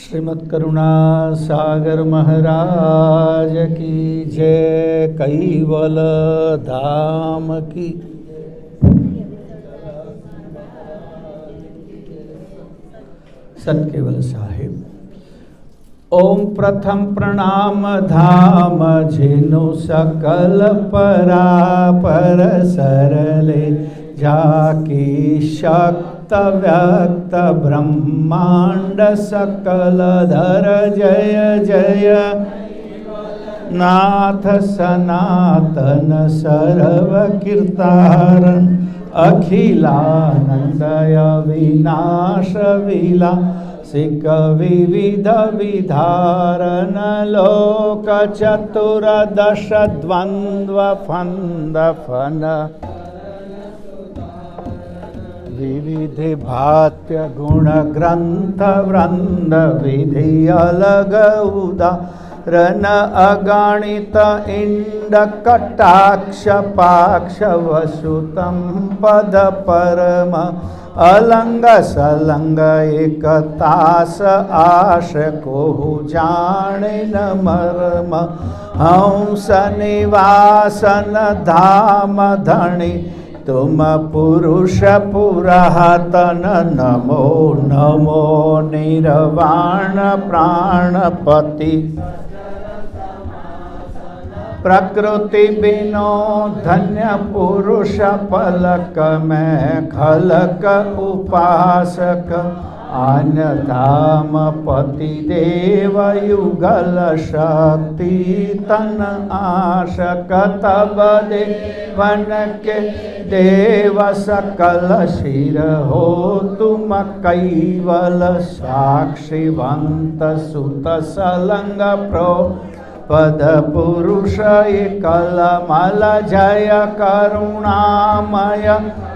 श्रीमद् करुणा सागर महाराज की जय। कैवल धाम की सत केवल साहिब। ओम प्रथम प्रणाम धाम जिनु सकल परापर सरले जाकी शक्त व्यक्त ब्रह्मांड सकल धर जय जय नाथ सनातन सर्व कीर्तारन अखिलानंदय विनाश विलासिक विविध विधारण लोक चतुर्दश द्वंद्व फंद फन विविध भात्य गुण ग्रंथ वृंद विधि अलग उदाहरण अगणित इंड कटाक्ष पाक्ष वसुतम पद परम अलंग सलंग एकतास आश को जाने न मर्म हंस निवासन धाम धनी तुम पुरुष पुरातन नमो नमो निर्वाण प्राणपति प्रकृति बिनो धन्य पुरुष पलक में खलक उपासक अन्य धाम पति देव युगल शक्ति तन आशक तब देवन के देव सकल शिर हो तुम कैवल साक्षिवंत सुत सलंग प्रो पद पुरुष एकल मल जय करुणामय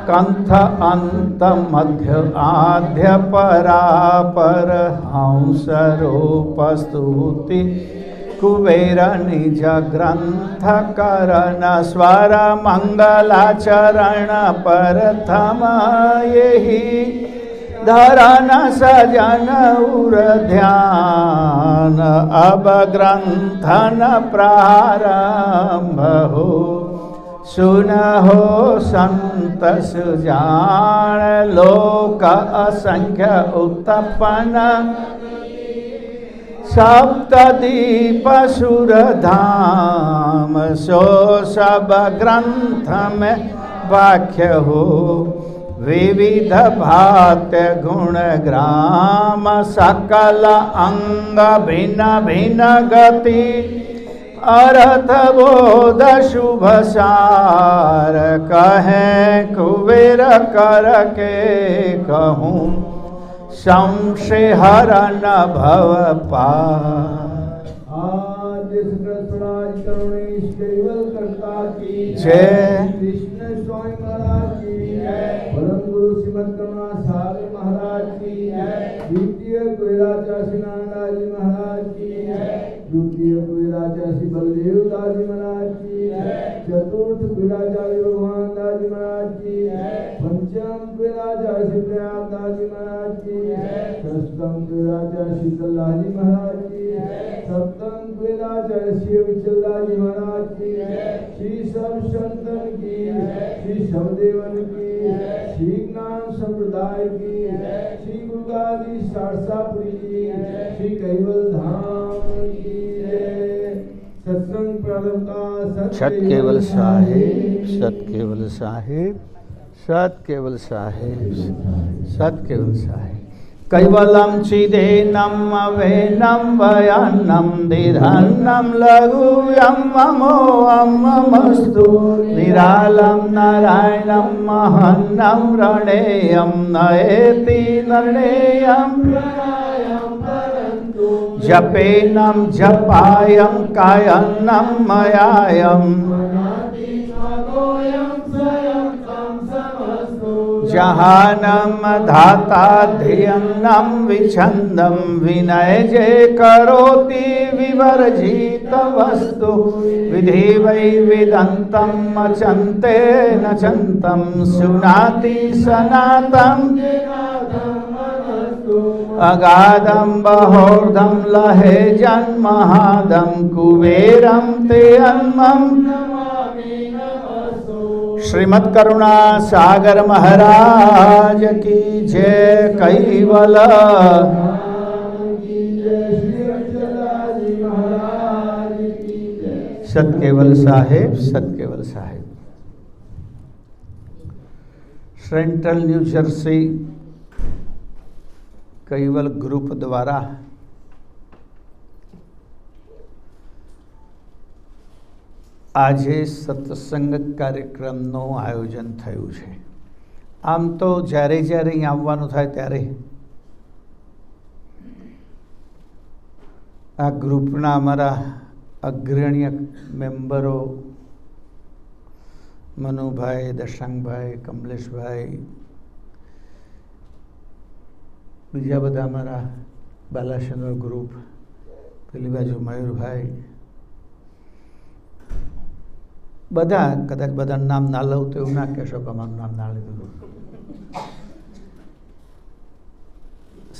कंथ अंत मध्य आद्य परापर हंस रूप स्तुति कुबेर निज ग्रंथ करण स्वर मंगलाचरण प्रथम यही धरन सजन उर ध्यान अब ग्रंथन प्रारंभ हो सुन हो संत सुजान लोक असंख्य उत्पन्न सप्तदीप सुर धाम सो सब ग्रंथ में वाक्य हो विविध भात्य गुण ग्राम सकल अंग भिन्न भिन्न गति अर्थ बोध शुभ सार कहें कुबेर कर के कहूँ संशय हरन भव पार। आज जय कृष्ण स्वामी महाराज की जय। परम गुरु श्रीमद् करुणा सागर महाराज की जय। द्वितीय कोयराचा श्री नारायण जी महाराज की जय। द्वितीय कोयराचा श्री बलदेव दास जी महाराज की जय। चतुर्थ कोयराचा भगवान दास जी महाराज की जय। पंचम कोयराचा श्री प्रयाग दास जी महाराज की जय। षष्ठम कोयराचा श्री कल्लाह जी महाराज की जय। सप्तम कोयराचा श्री विचल दास जी महाराज की जय। श्री सब संतन की श्री शवदेवन की श्री ज्ञान संप्रदाय की श्री गुरुगादी शारसापुरी की श्री कैवल धाम की सत्संग प्रारंभ का सत केवल साहिब सत केवल साहिब सत केवल साहिब सत केवल साहिब। कैवलम चिदेनम वेनम वयान्नम दिधन्नम लघुयम ममोऽमस्तु निरालम नारायणम महन्नम रणेयम नयेति निर्णेयम जपेनम जपायम कायन्नम मयायम जहानम धाता ध्यन्नम विछंदम विनय जे करोति विवर्जित वस्तु विधि वै विदंतम अचंते नचंतम सुनाति सनातम अगाधं बहोर्धं लहे जन्महादं कुबेरं ते अन्मं श्रीमद करुणा सागर महाराज की जय। Kaival Satkeval Saheb, Satkeval Saheb. Central New Jersey Kaival group द्वारा આજે સત્સંગ કાર્યક્રમનું આયોજન થયું છે। આમ તો જ્યારે જ્યારે અહીં આવવાનું થાય ત્યારે આ ગ્રુપના અમારા અગ્રણીય મેમ્બરો મનુભાઈ, દશાંગભાઈ, કમલેશભાઈ, બીજા બધા અમારા બાલાચંદ્ર ગ્રુપ, પેલી બાજુ મયુરભાઈ, બધા કદાચ બધાનું નામ ના લઉં તો એવું ના કહેશો કે અમારું નામ ના લીધું।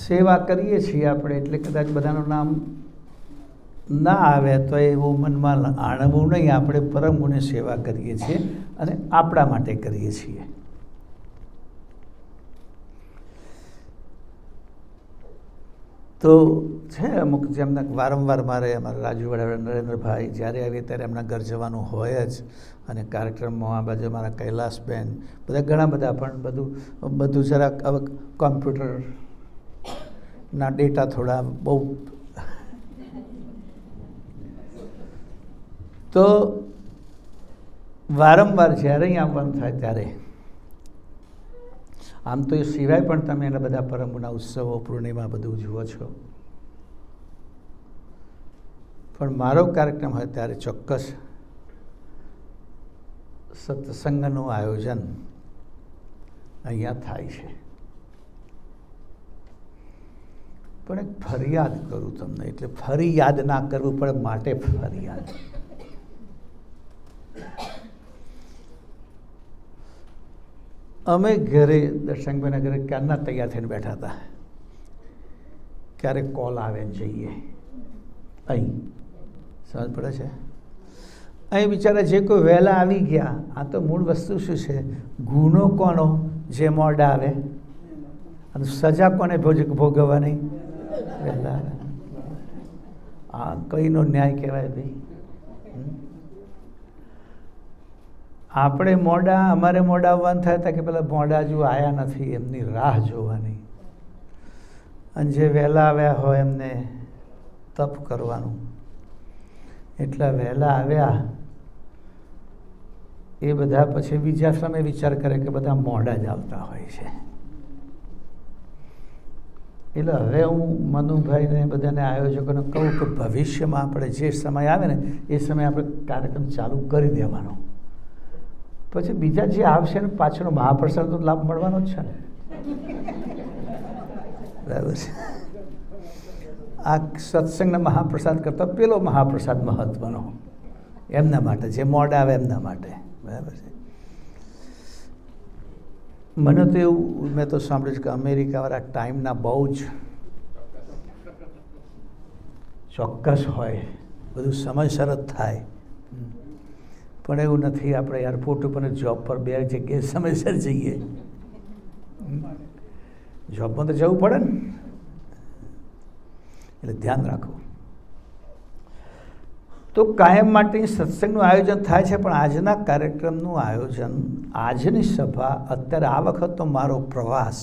સેવા કરીએ છીએ આપણે એટલે કદાચ બધાનું નામ ના આવે તો એવું મનમાં આણવું નહીં। આપણે પરમ ગુણે સેવા કરીએ છીએ અને આપણા માટે કરીએ છીએ। તો છે અમુક જેમને વારંવાર મારે અમારા રાજુવાડા નરેન્દ્રભાઈ જ્યારે આવીએ ત્યારે એમના ઘર જવાનું હોય જ, અને કાર્યક્રમમાં આ બાજુ મારા કૈલાસબેન, બધા ઘણા બધા, પણ બધું જરાક હવે કોમ્પ્યુટરના ડેટા થોડા બહુ, તો વારંવાર જ્યારે અહીં આવવાનું થાય ત્યારે આમ તો એ સિવાય પણ તમે એના બધા પરમગુણા ઉત્સવો, પૂર્ણિમા બધું જુઓ છો, પણ મારો કાર્યક્રમ હોય ત્યારે ચોક્કસ સત્સંગનું આયોજન અહીંયા થાય છે। પણ એક ફરિયાદ કરું તમને, એટલે ફરી યાદ ના કરવું પડે માટે ફરિયાદ। અમે ઘરે દર્શનભાઈના ઘરે ક્યારના તૈયાર થઈને બેઠા હતા, ક્યારેક કોલ આવે ને જઈએ અહીં, સમજ પડે છે? અહીં બિચારા જે કોઈ વહેલા આવી ગયા, આ તો મૂળ વસ્તુ શું છે, ગુનો કોનો? જે મોડા આવે, અને સજા કોને ભોગવવાની? વહેલા આવે। આ કઈનો ન્યાય કહેવાય ભાઈ? આપણે મોડા, અમારે મોડા આવવાનું થાય હતા કે પેલા મોડા હજુ આવ્યા નથી એમની રાહ જોવાની, અને જે વહેલા આવ્યા હોય એમને તપ કરવાનું। એટલા વહેલા આવ્યા એ બધા પછી બીજા સમય વિચાર કરે કે બધા મોડા જ આવતા હોય છે। એટલે હવે હું મનુભાઈને બધાને આયોજકોને કહું કે ભવિષ્યમાં આપણે જે સમય આવે ને એ સમયે આપણે કાર્યક્રમ ચાલુ કરી દેવાનો, પછી બીજા જે આવશે ને પાછળનો મહાપ્રસાદ તો લાભ મળવાનો જ છે ને, બરાબર છે? આ સત્સંગના મહાપ્રસાદ કરતાં પેલો મહાપ્રસાદ મહત્વનો એમના માટે, જે મોડા આવે એમના માટે, બરાબર છે? મને તો એવું, મેં તો સાંભળ્યું છે કે અમેરિકાવાળા ટાઈમના બહુ જ ચોક્કસ હોય, બધું સમયસર જ થાય, પણ એવું નથી। આપણે એરપોર્ટ ઉપર જોબ પર બે જગ્યાએ સમયસર જઈએ, જોબમાં તો જવું પડે ને, એટલે ધ્યાન રાખો। તો કાયમ માટે સત્સંગનું આયોજન થાય છે, પણ આજના કાર્યક્રમનું આયોજન, આજની સભા, અત્યારે આ વખતનો મારો પ્રવાસ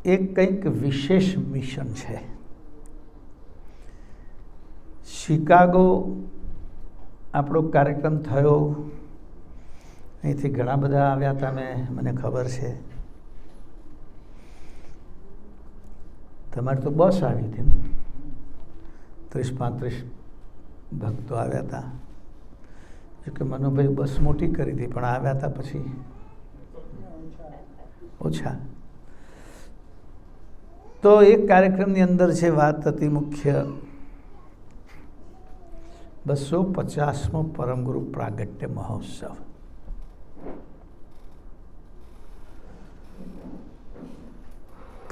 એ કંઈક વિશેષ મિશન છે। શિકાગો આપણો કાર્યક્રમ થયો, અહીંથી ઘણા બધા આવ્યા હતા, મને ખબર છે। તમારે તો બસ આવી હતી ને, 30-35 ભક્તો આવ્યા હતા, જોકે મનુભાઈ બસ મોટી કરી હતી, પણ આવ્યા હતા પછી ઓછા। તો એક કાર્યક્રમની અંદર જે વાત હતી મુખ્ય, 250મો પરમગુરુ પ્રાગટ્ય મહોત્સવ।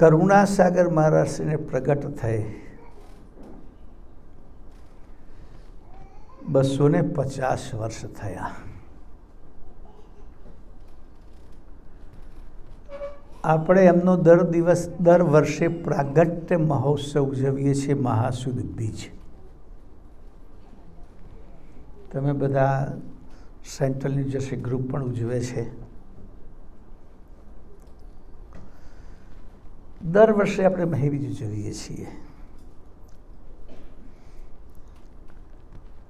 કરુણાસાગર મહારાજશ્રીને પ્રગટ થઈ 250 વર્ષ થયા. આપણે એમનો દર વર્ષે પ્રાગટ્ય મહોત્સવ ઉજવીએ છીએ, મહાસુદ બીજ. તમે બધા સેન્ટ્રલ ન્યૂ જર્સી ગ્રુપ પણ ઉજવે છે. દર વર્ષે આપણે મહાબીજ ઉજવીએ છીએ.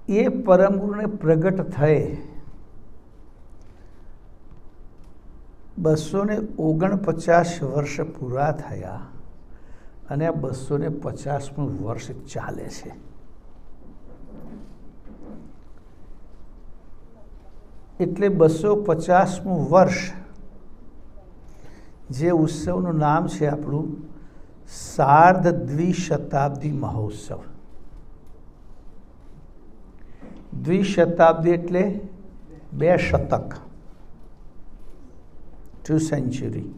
એ પરમ ગુરુને પ્રગટ થયે 249 વર્ષ પૂરા થયા અને આ 250મું વર્ષ ચાલે છે. એટલે 250મું વર્ષ જે ઉત્સવનું નામ છે આપણું સાર્ધ દ્વિશતાબ્દી મહોત્સવ. દ્વિશતાબ્દી એટલે 2 શતક, 2 સેન્ચુરી.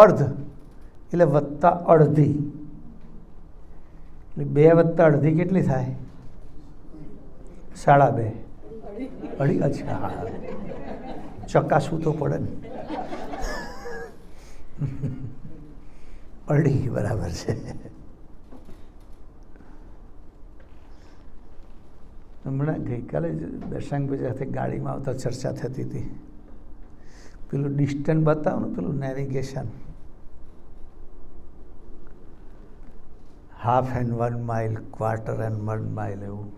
અર્ધ એટલે વત્તા અડધી, એટલે 2 વત્તા અડધી કેટલી થાય? 2.5. અઢી. અચ્છા, હા, ચકાસવું તો પડે ને. અઢી બરાબર છે. હમણાં ગઈકાલે દર્શાંગભાઈ સાથે ગાડીમાં આવતા ચર્ચા થતી હતી. પેલું ડિસ્ટન્સ બતાવો ને, પેલું navigation, 1/2 and 1 mile, 1/4 and 1 mile એવું.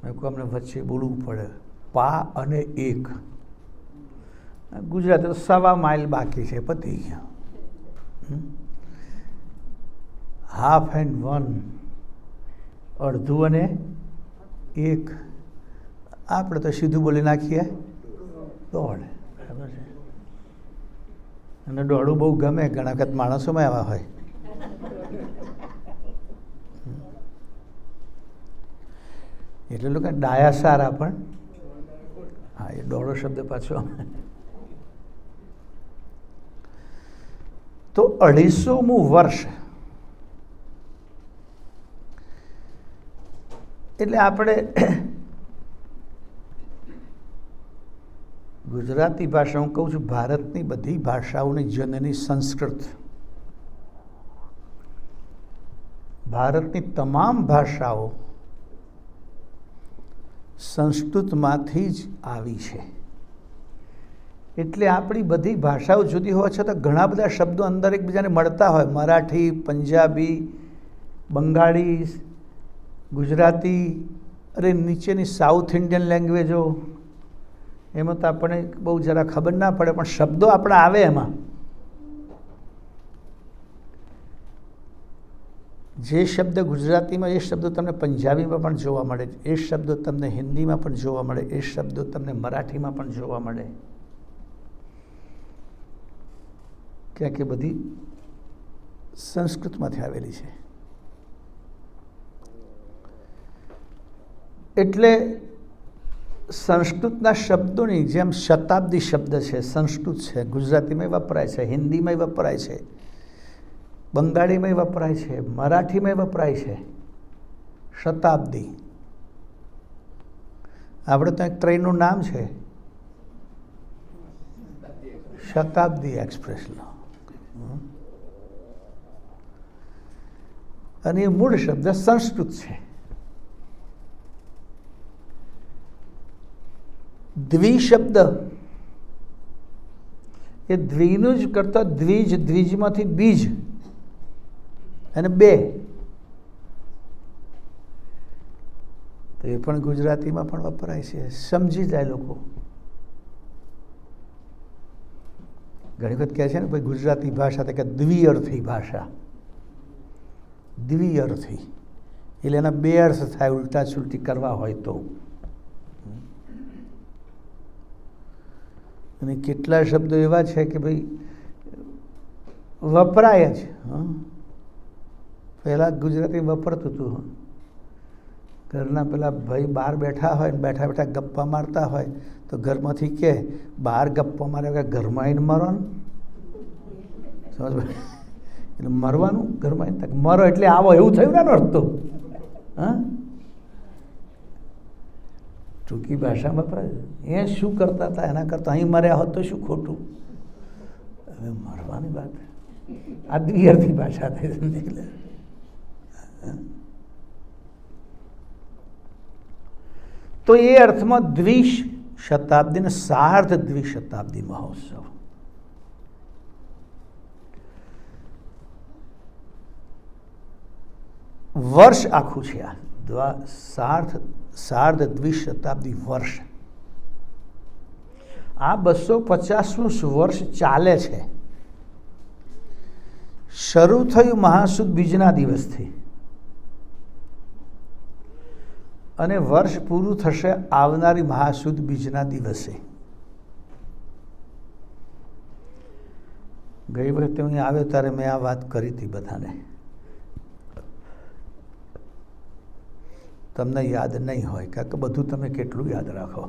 મેં કહું અમને વચ્ચે બોલવું પડે, પા અને 1. ગુજરાત તો 1.25 માઇલ બાકી છે, પતી ગયા. 1/2 and 1, અડધું અને 1. આપણે તો સીધું બોલી નાખીએ 1.5. બરાબર છે. અને 1.5 બહુ ગમે, ઘણા વખત માણસોમાં એવા હોય. એટલે લોકો ડાયા સારા, પણ હા, એ 1.5 શબ્દ પાછો. તો 250મું વર્ષ એટલે આપણે ગુજરાતી ભાષા, હું કહું છું ભારતની બધી ભાષાઓની જનની સંસ્કૃત. ભારતની તમામ ભાષાઓ સંસ્કૃતમાંથી જ આવી છે. એટલે આપણી બધી ભાષાઓ જુદી હોવા છતાં ઘણા બધા શબ્દો અંદર એકબીજાને મળતા હોય. મરાઠી, પંજાબી, બંગાળી, ગુજરાતી, અરે નીચેની સાઉથ ઇન્ડિયન લેંગ્વેજો, એમાં તો આપણને બહુ જરા ખબર ના પડે, પણ શબ્દો આપણા આવે એમાં. જે શબ્દ ગુજરાતીમાં, એ શબ્દો તમને પંજાબીમાં પણ જોવા મળે, એ શબ્દો તમને હિન્દીમાં પણ જોવા મળે, એ શબ્દો તમને મરાઠીમાં પણ જોવા મળે. ક્યાં કે બધી સંસ્કૃતમાંથી આવેલી છે. એટલે સંસ્કૃતના શબ્દોની જેમ શતાબ્દી શબ્દ છે, સંસ્કૃત છે, ગુજરાતીમાં વપરાય છે, હિન્દીમાં વપરાય છે, બંગાળીમાં વપરાય છે, મરાઠીમાં વપરાય છે. શતાબ્દી. આપણે તો એક ટ્રેનનું નામ છે શતાબ્દી એક્સપ્રેસ. અને એ મૂળ શબ્દ સંસ્કૃત છે. દ્વિ શબ્દ એ દ્વિનું જ કરતા દ્વિજ, દ્વિજમાંથી બીજ અને 2, તો એ પણ ગુજરાતીમાં પણ વપરાય છે. સમજી જાય લોકો. ઘણી વખત કહે છે ને ભાઈ ગુજરાતી ભાષા તો કે દ્વિઅર્થી ભાષા. દ્વિઅર્થી એટલે એના 2 અર્થ થાય, ઉલટા સુલટી કરવા હોય તો. અને કેટલા શબ્દો એવા છે કે ભાઈ વપરાય જ. પહેલાં ગુજરાતી વપરતું હતું. ઘરના પેલા ભાઈ બહાર બેઠા હોય ને બેઠા બેઠા ગપ્પા મારતા હોય તો ઘરમાંથી કે બહાર ગપ્પા મારે ઘરમાં આવીને મારો ને. સમજ પડે? એટલે મરવાનું ઘરમાં મરો એટલે આવો એવું થયું ને અર્થ તો. હા, ટૂંકી ભાષામાં વપરાય. એ શું કરતા હતા એના કરતાં અહીં મર્યા હોત તો શું ખોટું? હવે મરવાની વાત આ દ્વિઅર્થી ભાષા થઈ, સમજી લે. તો એ અર્થમાં દ્વિશતાબ્દી ને સાર્ધ દ્વિશતાબ્દી મહોત્સવ. વર્ષ આખું છે આ સાર્ધ દ્વિશતાબ્દી વર્ષ. આ 250મું વર્ષ ચાલે છે. શરૂ થયું મહાસુદ બીજના દિવસથી અને વર્ષ પૂરું થશે આવનારી મહાસુદ બીજના દિવસે. ગઈ વખતે હું આવ્યો ત્યારે મેં આ વાત કરી હતી બધાને. તમને યાદ નહીં હોય કારણ કે બધું તમે કેટલું યાદ રાખો.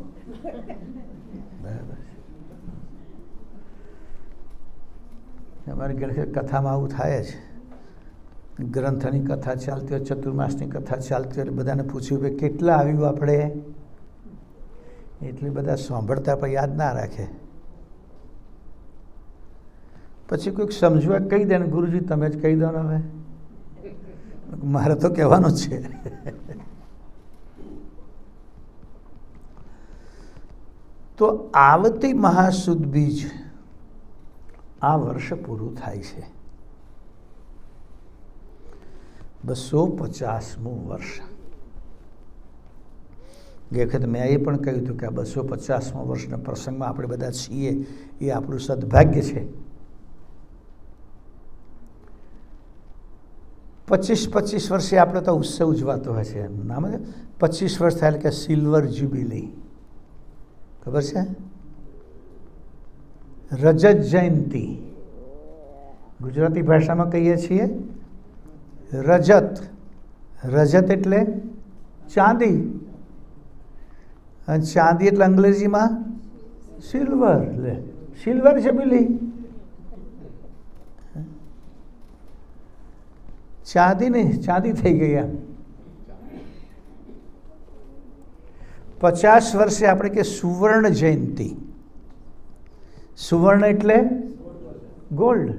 બરાબર છે. અમારી ઘરે કથામાં આવું થાય જ. ગ્રંથની કથા ચાલતી હોય, ચતુર્માસની કથા ચાલતી હોય એટલે બધાને પૂછ્યું કે કેટલા આવ્યું આપણે, એટલે બધા સાંભળતા પણ યાદ ના રાખે. પછી કોઈક સમજવા કહી દે ને, ગુરુજી તમે જ કહી દો ને. હવે મારે તો કહેવાનું જ છે. તો આવતી મહાસુદ બીજ આ વર્ષ પૂરું થાય છે. 250મું વર્ષ. ગઈ વખતે મેં એ પણ કહ્યું હતું કે આ 250મા વર્ષના પ્રસંગમાં આપણે બધા છીએ એ આપણું સદભાગ્ય છે. 25 વર્ષે આપણે તો ઉત્સવ ઉજવાતો હોય છે. નામ 25 વર્ષ થાય કે સિલ્વર જ્યુબિલી. ખબર છે? રજત જયંતિ ગુજરાતી ભાષામાં કહીએ છીએ રજત. રજત એટલે ચાંદી, અને ચાંદી એટલે અંગ્રેજીમાં સિલ્વર. લે સિલ્વર જ્યુબિલી. ચાંદી નહીં, ચાંદી થઈ ગઈ. આમ 50 વર્ષે આપણે કે સુવર્ણ જયંતિ. સુવર્ણ એટલે ગોલ્ડ,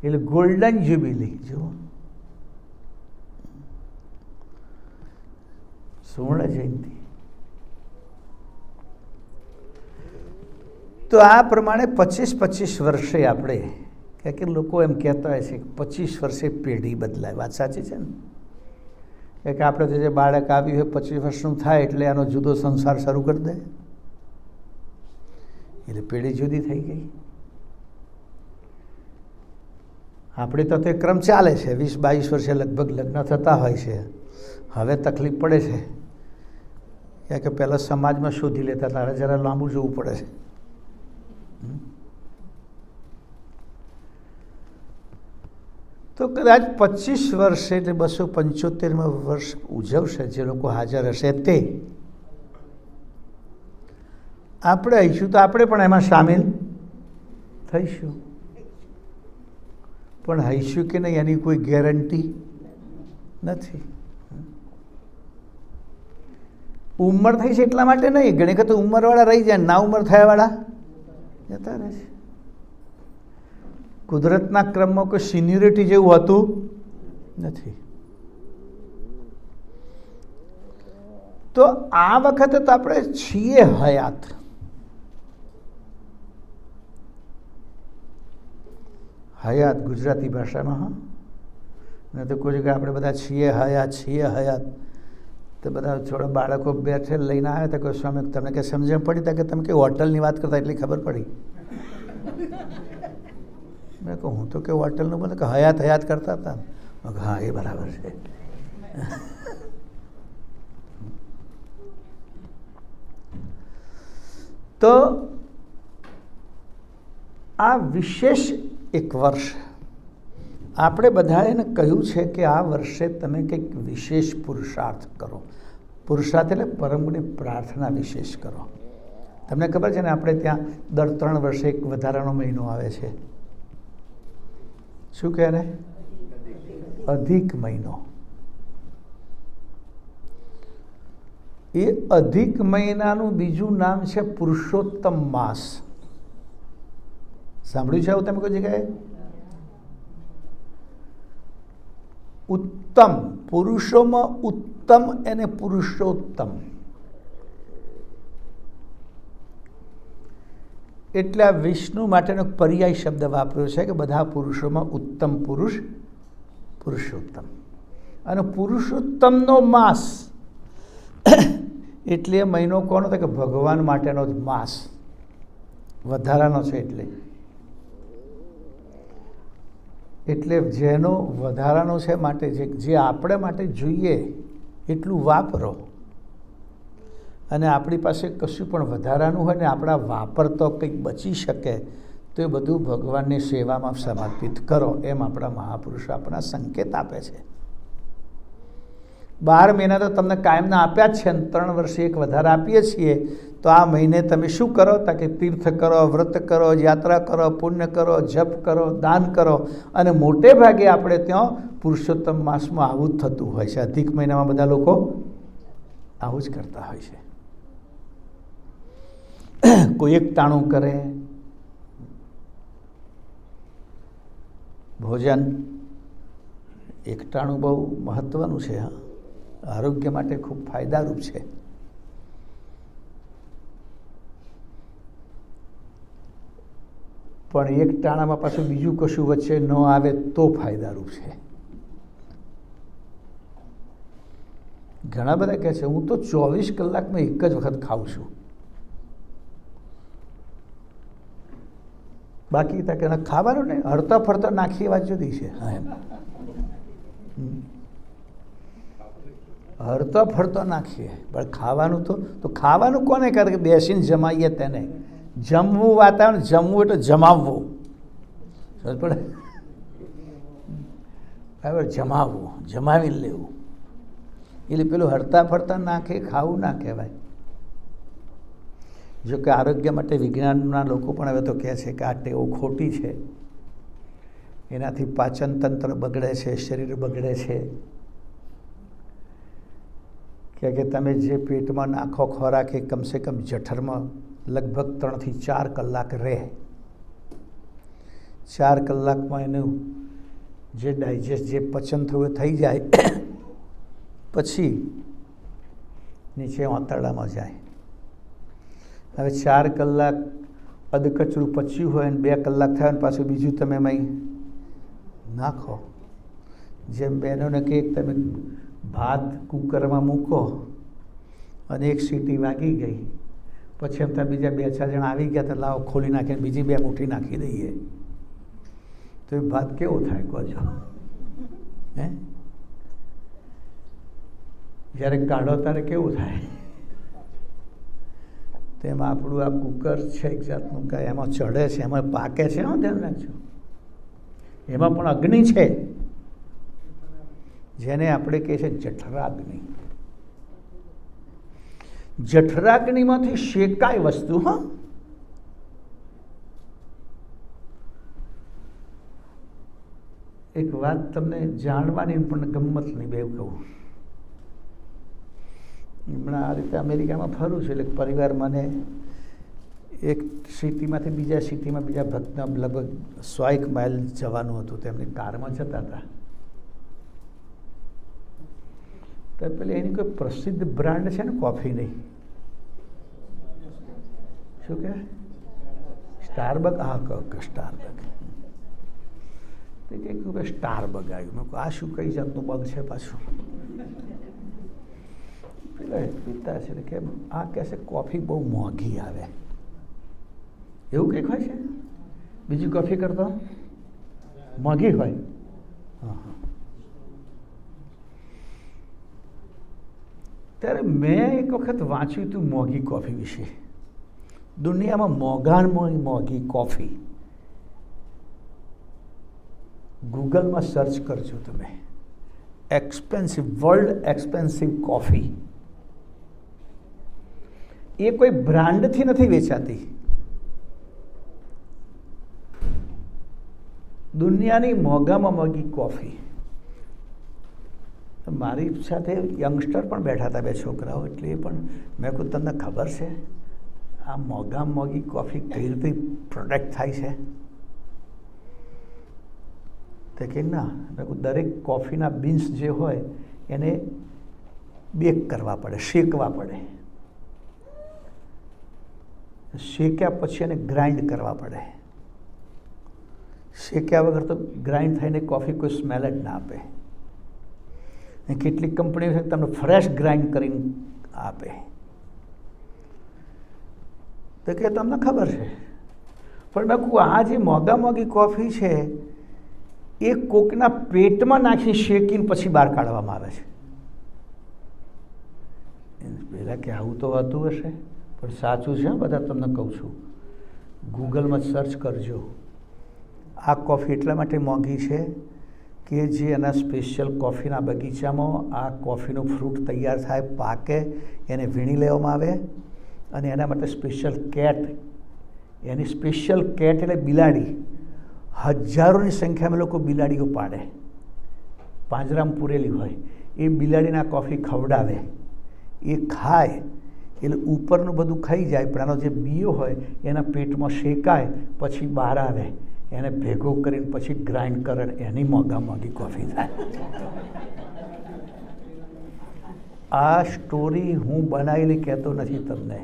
એટલે ગોલ્ડન જ્યુબિલી. જુઓ, સુવર્ણ જયંતિ. તો આ પ્રમાણે 25 વર્ષે આપણે કે લોકો એમ કહેતા હોય છે કે 25 વર્ષે પેઢી બદલાય. વાત સાચી છે ને? કે આપણે જે બાળક આવ્યું હોય 25 વર્ષનું થાય એટલે આનો જુદો સંસાર શરૂ કરી દે, એટલે પેઢી જુદી થઈ ગઈ. આપણે તો તે ક્રમ ચાલે છે. 20-22 વર્ષે લગભગ લગ્ન થતા હોય છે. હવે તકલીફ પડે છે કારણ કે પહેલાં સમાજમાં શોધી લેતા હતા, જરા લાંબુ જોવું પડે છે. તો કદાચ 25 વર્ષે એટલે 275મા વર્ષ ઉજવશે જે લોકો હાજર હશે તે. આપણે આવીશું તો આપણે પણ એમાં સામેલ થઈશું, પણ હઈશું કે નહીં એની કોઈ ગેરંટી નથી. ઉંમર થઈ છે એટલા માટે નહીં, ઘણી વખત ઉંમરવાળા રહી જાય, ના ઉંમર થયાવાળા જતા રહે છે. કુદરતના ક્રમમાં કોઈ સિનિયરિટી જેવું હોતું નથી. તો આ વખતે તો આપણે છીએ હયાત. હયાત ગુજરાતી ભાષામાં. હા, ને તો કોઈ જગ્યાએ આપણે બધા છીએ હયાત, છીએ હયાત. તો બધા થોડા બાળકો બેઠે લઈને આવ્યા હતા. કોઈ સ્વામી તમને કે સમજણ પડી હતા કે તમે કે હોટલની વાત કરતા એટલી ખબર પડી? મેં કહું હું તો કે હોટલનું બોલે કે હયાત હયાત કરતા હતા. હા, એ બરાબર છે. તો આ વિશેષ એક વર્ષ આપણે બધાએ કહ્યું છે કે આ વર્ષે તમે કંઈક વિશેષ પુરુષાર્થ કરો. પુરુષાર્થ એટલે પરમગુણની પ્રાર્થના વિશેષ કરો. તમને ખબર છે ને આપણે ત્યાં દર 3 વર્ષે એક વધારાનો મહિનો આવે છે. શું કહે ને? અધિક મહિનો. એ અધિક મહિનાનું બીજું નામ છે પુરુષોત્તમ માસ. સાંભળ્યું છે આવું તમે કોઈ જગ્યાએ? ઉત્તમ, પુરુષોમાં ઉત્તમ એને પુરુષોત્તમ. એટલે આ વિષ્ણુ માટેનો પર્યાય શબ્દ વાપર્યો છે કે બધા પુરુષોમાં ઉત્તમ પુરુષ પુરુષોત્તમ. અને પુરુષોત્તમનો માસ એટલે મહિનો કોનો? તો કે ભગવાન માટેનો જ માસ, વધારાનો છે. એટલે જેનો વધારાનો છે માટે જે આપણે માટે જોઈએ એટલું વાપરો. અને આપણી પાસે કશું પણ વધારાનું હોય ને આપણા વાપરતો કંઈક બચી શકે તો એ બધું ભગવાનની સેવામાં સમર્પિત કરો, એમ આપણા મહાપુરુષો આપણા સંકેત આપે છે. 12 મહિના તો તમને કાયમના આપ્યા જ છે ને 3 વર્ષે એક વધારે આપીએ છીએ. તો આ મહિને તમે શું કરો? કે તીર્થ કરો, વ્રત કરો, યાત્રા કરો, પુણ્ય કરો, જપ કરો, દાન કરો. અને મોટે ભાગે આપણે ત્યાં પુરુષોત્તમ માસમાં આવું જ થતું હોય છે. અધિક મહિનામાં બધા લોકો આવું જ કરતા હોય છે. કોઈ એક ટાણું કરે, ભોજન એકટાણું બહુ મહત્ત્વનું છે. હા, આરોગ્ય માટે ખૂબ ફાયદારૂપ છે. પણ એક ટાણામાં પાછું બીજું કશું વચ્ચે ન આવે તો ફાયદારૂપ છે. ઘણા બધા કહે છે હું તો 24 કલાકમાં એક જ વખત ખાઉં છું. બાકી તક ખાવાનું નહીં, હરતા ફરતા નાખી વાત જુદી છે. હા, એમ હરતો ફરતો નાખીએ, પણ ખાવાનું તો ખાવાનું કોને કરે? કે બેસીને જમાઈએ તેને. જમવું વાતાવરણ, જમવું એટલે જમાવવું. સમજ પડે? બરાબર, જમાવવું, જમાવી લેવું. એટલે પેલું હરતા ફરતા નાખે ખાવું ના કહેવાય. જો કે આરોગ્ય માટે વિજ્ઞાનના લોકો પણ હવે તો કહે છે કે આ ટેવો ખોટી છે. એનાથી પાચન તંત્ર બગડે છે, શરીર બગડે છે. કે તમે જે પેટમાં નાખો ખોરાક એ કમસે કમ જઠરમાં લગભગ 3 થી 4 કલાક રહે. 4 કલાકમાં એનું જે ડાયજેસ્ટ, જે પચન થયું થઈ જાય પછી નીચે આંતરડામાં જાય. હવે 4 કલાક અધકચરું પચ્યું હોય અને 2 કલાક થયા ને પાછું બીજું તમે એમાં નાખો. જેમ બહેનોને કે તમે ભાત કુકરમાં મૂકો અને 1 સીટી વાગી ગઈ, પછી એમ ત્યાં બીજા 2-4 જણા આવી ગયા તો લાવો ખોલી નાખીને બીજી 2 મુઠ્ઠી નાખી દઈએ, તો એ ભાત કેવો થાય કહો? હે, જ્યારે કાઢો ત્યારે કેવું થાય? તેમાં આપણું આ કુકર છે એક જાતનું કાંઈ એમાં ચઢે છે, એમાં પાકે છે. હા, ધ્યાન રાખજો. એમાં પણ અગ્નિ છે જેને આપણે કહે છે જઠરાગ્નિ. જઠરાગ્નિમાંથી શેકાય વસ્તુ. હા, એક વાત તમને જાણવાની પણ ગમ્મતની બે કહું. હમણાં આ રીતે અમેરિકામાં ફરું છું એટલે પરિવાર મને એક સિટીમાંથી બીજા સિટીમાં બીજા ભક્તના લગભગ 100 માઇલ જવાનું હતું. તેમની કારમાં જતા હતા. તો પેલી એની કોઈ પ્રસિદ્ધ બ્રાન્ડ છે ને કોફીની, શું કે સ્ટારબક? હા, સ્ટારબક. તે કંઈક સ્ટારબક આવ્યું. મેં કહું આ શું કઈ જાતનું બગ છે પાછું? પેલા પીતા છે કે આ કહેશે કોફી બહુ મોંઘી આવે, એવું કંઈક હોય છે. બીજી કોફી કરતા મોંઘી હોય. હા હા. ત્યારે મેં એક વખત વાંચ્યું હતું મોંઘી કોફી વિશે. દુનિયામાં મોંઘામાં મોંઘી કોફી, ગૂગલમાં સર્ચ કરજો તમે, એક્સપેન્સિવ, વર્લ્ડ એક્સપેન્સિવ કોફી. એ કોઈ બ્રાન્ડથી નથી વેચાતી. દુનિયાની મોંઘામાં મોંઘી કોફી. મારી સાથે યંગસ્ટર પણ બેઠા હતા, 2 છોકરાઓ. એટલે એ પણ મેં કહ્યું તમને ખબર છે આ મોંઘામાં મોંઘી કોફી કઈ રીતે પ્રોડક્ટ થાય છે? તો કે ના. મેં કહ્યું દરેક કોફીના બીન્સ જે હોય એને બેક કરવા પડે, શેકવા પડે. શેક્યા પછી એને ગ્રાઇન્ડ કરવા પડે. શેક્યા વગર તો ગ્રાઇન્ડ થઈને કોફી કોઈ સ્મેલ જ ના આપે. કેટલીક કંપનીઓ છે તમને ફ્રેશ ગ્રાઇન્ડ કરીને આપે. તો કે તમને ખબર છે, પણ મેં કહું આ જે મોંઘા મોંઘી કોફી છે એ કોકના પેટમાં નાખી શેકીને પછી બહાર કાઢવામાં આવે છે. પહેલાં કે આવું તો હતું હશે, પણ સાચું છે. બધા તમને કહું છું, ગૂગલમાં સર્ચ કરજો. આ કોફી એટલા માટે મોંઘી છે કે જે એના સ્પેશિયલ કોફીના બગીચામાં આ કોફીનું ફ્રૂટ તૈયાર થાય, પાકે, એને વીણી લેવામાં આવે અને એના માટે સ્પેશિયલ કેટ, એની સ્પેશિયલ કેટ એટલે બિલાડી, હજારોની સંખ્યામાં લોકો બિલાડીઓ પાડે, પાંજરામાં પૂરેલી હોય. એ બિલાડીને આ કોફી ખવડાવે, એ ખાય એટલે ઉપરનું બધું ખાઈ જાય, પણ આનો જે બીયો હોય એના પેટમાં શેકાય પછી બહાર આવે, એને ભેગો કરીને પછી ગ્રાઇન્ડ કરે, એની મોંઘા મોંઘી કોફી થાય. આ સ્ટોરી હું બનાવેલી કહેતો નથી તમને.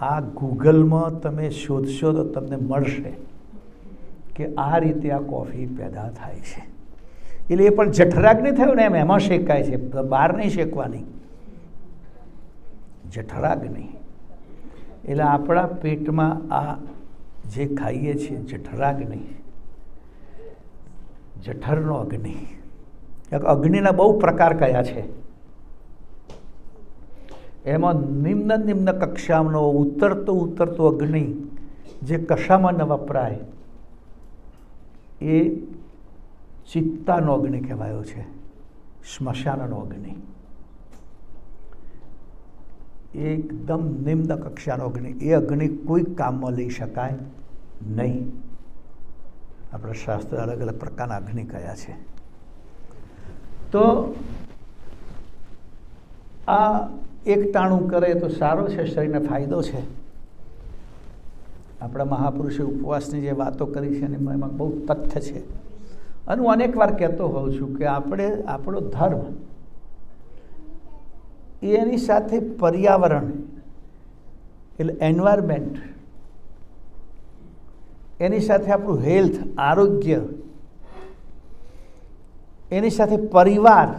આ ગૂગલમાં તમે શોધશો તો તમને મળશે કે આ રીતે આ કોફી પેદા થાય છે. એટલે એ પણ જઠરાગ નહીં થયું ને, એમાં શેકાય છે, બહાર નહીં શેકવાની, જઠરાગ નહીં. એટલે આપણા પેટમાં આ જે ખાઈએ છીએ જઠરાગ નહીં, જઠરનો અગ્નિ. અગ્નિના બહુ પ્રકાર કયા છે. એમાં નિમ્ન કક્ષાનો ઉતરતો અગ્નિ જે કશામાં ન વપરાય એ ચિત્તાનો અગ્નિ કહેવાયો છે, સ્મશાનનો અગ્નિ. એકદમ નિમ્ન કક્ષાનો અગ્નિ. એ અગ્નિ કોઈ કામમાં લઈ શકાય નહીં. આપણા શાસ્ત્ર અલગ અલગ પ્રકારના અગ્નિ કયા છે. તો આ એક ટાણું કરે તો સારો છે, શરીરને ફાયદો છે. આપણા મહાપુરુષે ઉપવાસની જે વાતો કરી છે એમાં બહુ તથ્ય છે. અને હું અનેક વાર કહેતો હોઉં છું કે આપણો ધર્મ એની સાથે પર્યાવરણ એટલે એન્વાયરમેન્ટ, એની સાથે આપણું હેલ્થ, આરોગ્ય, એની સાથે પરિવાર.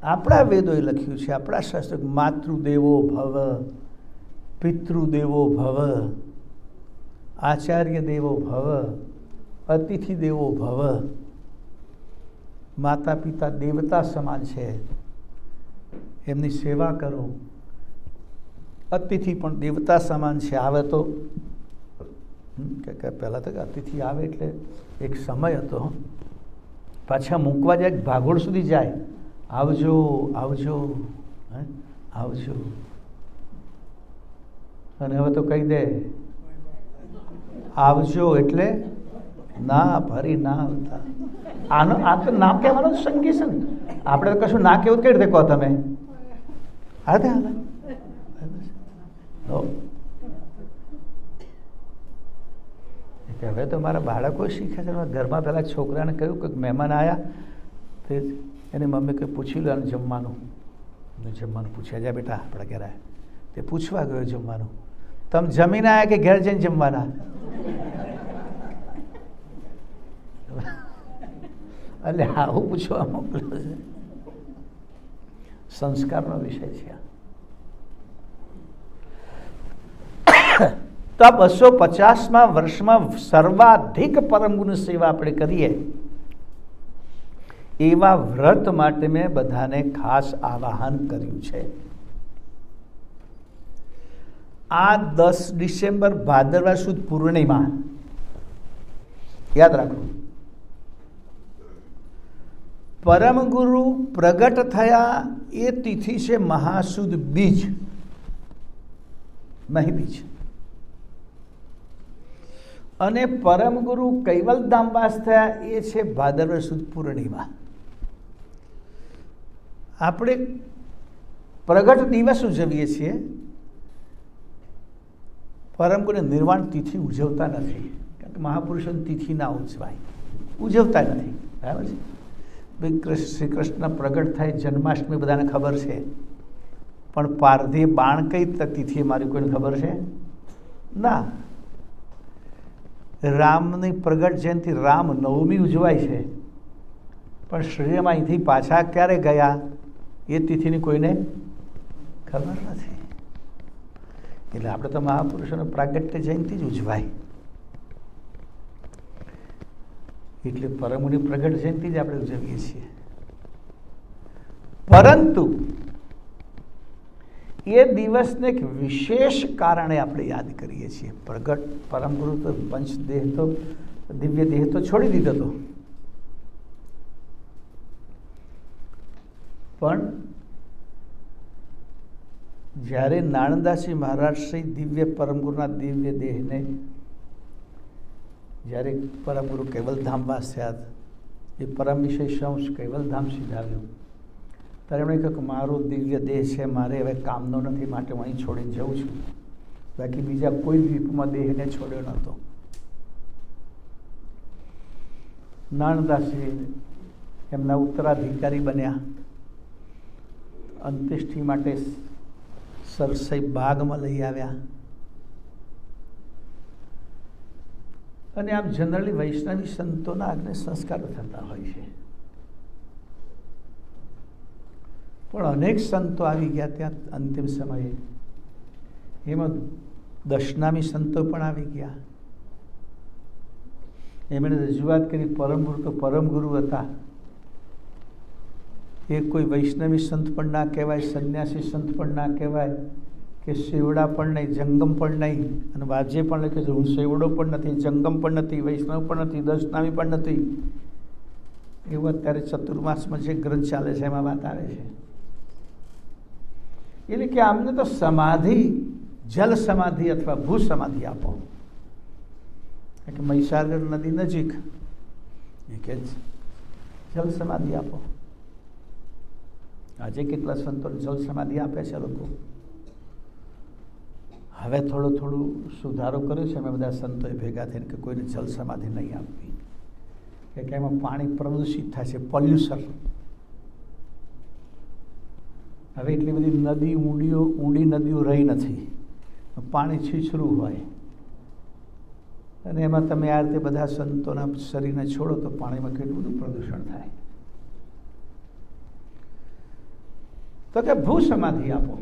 આપણા વેદોએ લખ્યું છે, આપણા શાસ્ત્રો, માતૃદેવો ભવ, પિતૃદેવો ભવ, આચાર્ય દેવો ભવ, અતિથિ દેવો ભવ. માતા પિતા દેવતા સમાન છે, એમની સેવા કરો. અતિથિ પણ દેવતા સમાન છે. આવે તો કે પહેલાં તો અતિથિ આવે એટલે એક સમય હતો, પાછા મૂકવા જાય, ભાગોળ સુધી જાય, આવજો આવજો આવજો. અને હવે તો કહી દે આવજો એટલે ના, ફરી ના આવતા. આ તો ના કહેવાનું સંગી છે ને. આપણે તો કશું ના કહેવું કઈ રીતે કહો તમે? હાથે હાલે હવે તો મારા બાળકો શીખે છે. ઘરમાં પેલા છોકરાને કહ્યું કે મહેમાન આવ્યા તો એની મમ્મી કંઈ પૂછી લો જમવાનું. જમવાનું પૂછ્યા જાય બેટા આપણા ઘરે. તે પૂછવા ગયો જમવાનું. તમે જમીને આવ્યા કે ઘેર જઈને જમવાના? એટલે આવું પૂછવા મોકલ્યો છે. સંસ્કારનો વિષય છે. તો આ 250મા વર્ષમાં સર્વાધિક પરમ ગુણ સેવા આપણે કરીએ એવા વ્રત માટે મેં બધાને ખાસ આવાહન કર્યું છે. આ 10 ડિસેમ્બર ભાદરવા સુદ પૂર્ણિમા યાદ રાખો. પરમ ગુરુ પ્રગટ થયા એ તિથિ છે મહાસુદ બીજ, મહી બીજ. અને પરમગુરુ કૈવલધામવાસ થયા એ છે ભાદરવા સુદ પૂર્ણિમા. આપણે પ્રગટ દિવસ ઉજવીએ છીએ, પરમગુરુ નિર્વાણ તિથિ ઉજવતા નથી, કારણ કે મહાપુરુષોની તિથિ ના ઉજવતા નથી. બરાબર છે. ભાઈ શ્રી કૃષ્ણ પ્રગટ થાય જન્માષ્ટમી બધાને ખબર છે, પણ પારધી બાણ કઈ તિથિ મારી કોઈને ખબર છે ના. રામની પ્રગટ જયંતિ રામ નવમી ઉજવાય છે, પણ શ્રીરામ અહીંથી પાછા ક્યારે ગયા એ તિથિની કોઈને ખબર નથી. એટલે આપણે તો મહાપુરુષોનો પ્રાગટ્ય જયંતિ જ ઉજવાય, એટલે પરમગુરુની પ્રગટ જયંતિ જ આપણે ઉજવીએ છીએ. પરંતુ એ દિવસને એક વિશેષ કારણે આપણે યાદ કરીએ છીએ. પ્રગટ પરમગુરુ તો પંચદેહ તો દિવ્ય દેહ તો છોડી દીધો હતો, પણ જ્યારે નાણદાસજી મહારાજ શ્રી દિવ્ય પરમગુરુના દિવ્ય દેહને જ્યારે પરમગુરુ કૈવલધામવાસ થયા, એ પરમ વિશેષ અંશ કૈવલધામ સિધાવ્યો, ત્યારે એમણે કહ્યું કે મારો દિવ્ય દેહ છે, મારે હવે કામનો નથી, માટે હું અહીં છોડીને જઉં છું. બાકી બીજા કોઈ દ્વીપમાં દેહને છોડ્યો નહોતો. નાણદાસજી એમના ઉત્તરાધિકારી બન્યા. અંત્યેષ્ટિ માટે સરસઈ બાગમાં લઈ આવ્યા. અને આમ જનરલી વૈષ્ણવી સંતોના અગ્નિ સંસ્કારો થતા હોય છે, પણ અનેક સંતો આવી ગયા ત્યાં અંતિમ સમયે. એમાં દશનામી સંતો પણ આવી ગયા. એમણે રજૂઆત કરી, પરમગુરુ તો પરમગુરુ હતા, એ કોઈ વૈષ્ણવી સંત પણ ના કહેવાય, સંન્યાસી સંત પણ ના કહેવાય, કે સેવડા પણ નહીં, જંગમ પણ નહીં. અને વાજે પણ લખે છે હું સેવડો પણ નથી, જંગમ પણ નથી, વૈષ્ણવ પણ નથી, દશનામી પણ નથી. એવું અત્યારે ચતુર્માસમાં જે ગ્રંથ ચાલે છે એમાં વાત આવે છે. એટલે કે આમને તો સમાધિ, જલ સમાધિ અથવા ભૂ સમાધિ આપો, કે મહીસાગર નદી નજીક, એ કે જલ સમાધિ આપો. આજે કેટલા સંતોને જલ સમાધિ આપે છે લોકો. હવે થોડું સુધારો કર્યો છે અમે બધા સંતોએ ભેગા થઈને, કે કોઈને જલ સમાધિ નહીં આપવી, કે એમાં પાણી પ્રદૂષિત થાય છે, પોલ્યુશન. હવે એટલી બધી નદી ઊંડી નદીઓ રહી નથી, પાણી છીછરું હોય, અને એમાં તમે આ રીતે બધા સંતોના શરીરને છોડો તો પાણીમાં કેટલું બધું પ્રદૂષણ થાય. તો કે ભૂ સમાધિ આપો.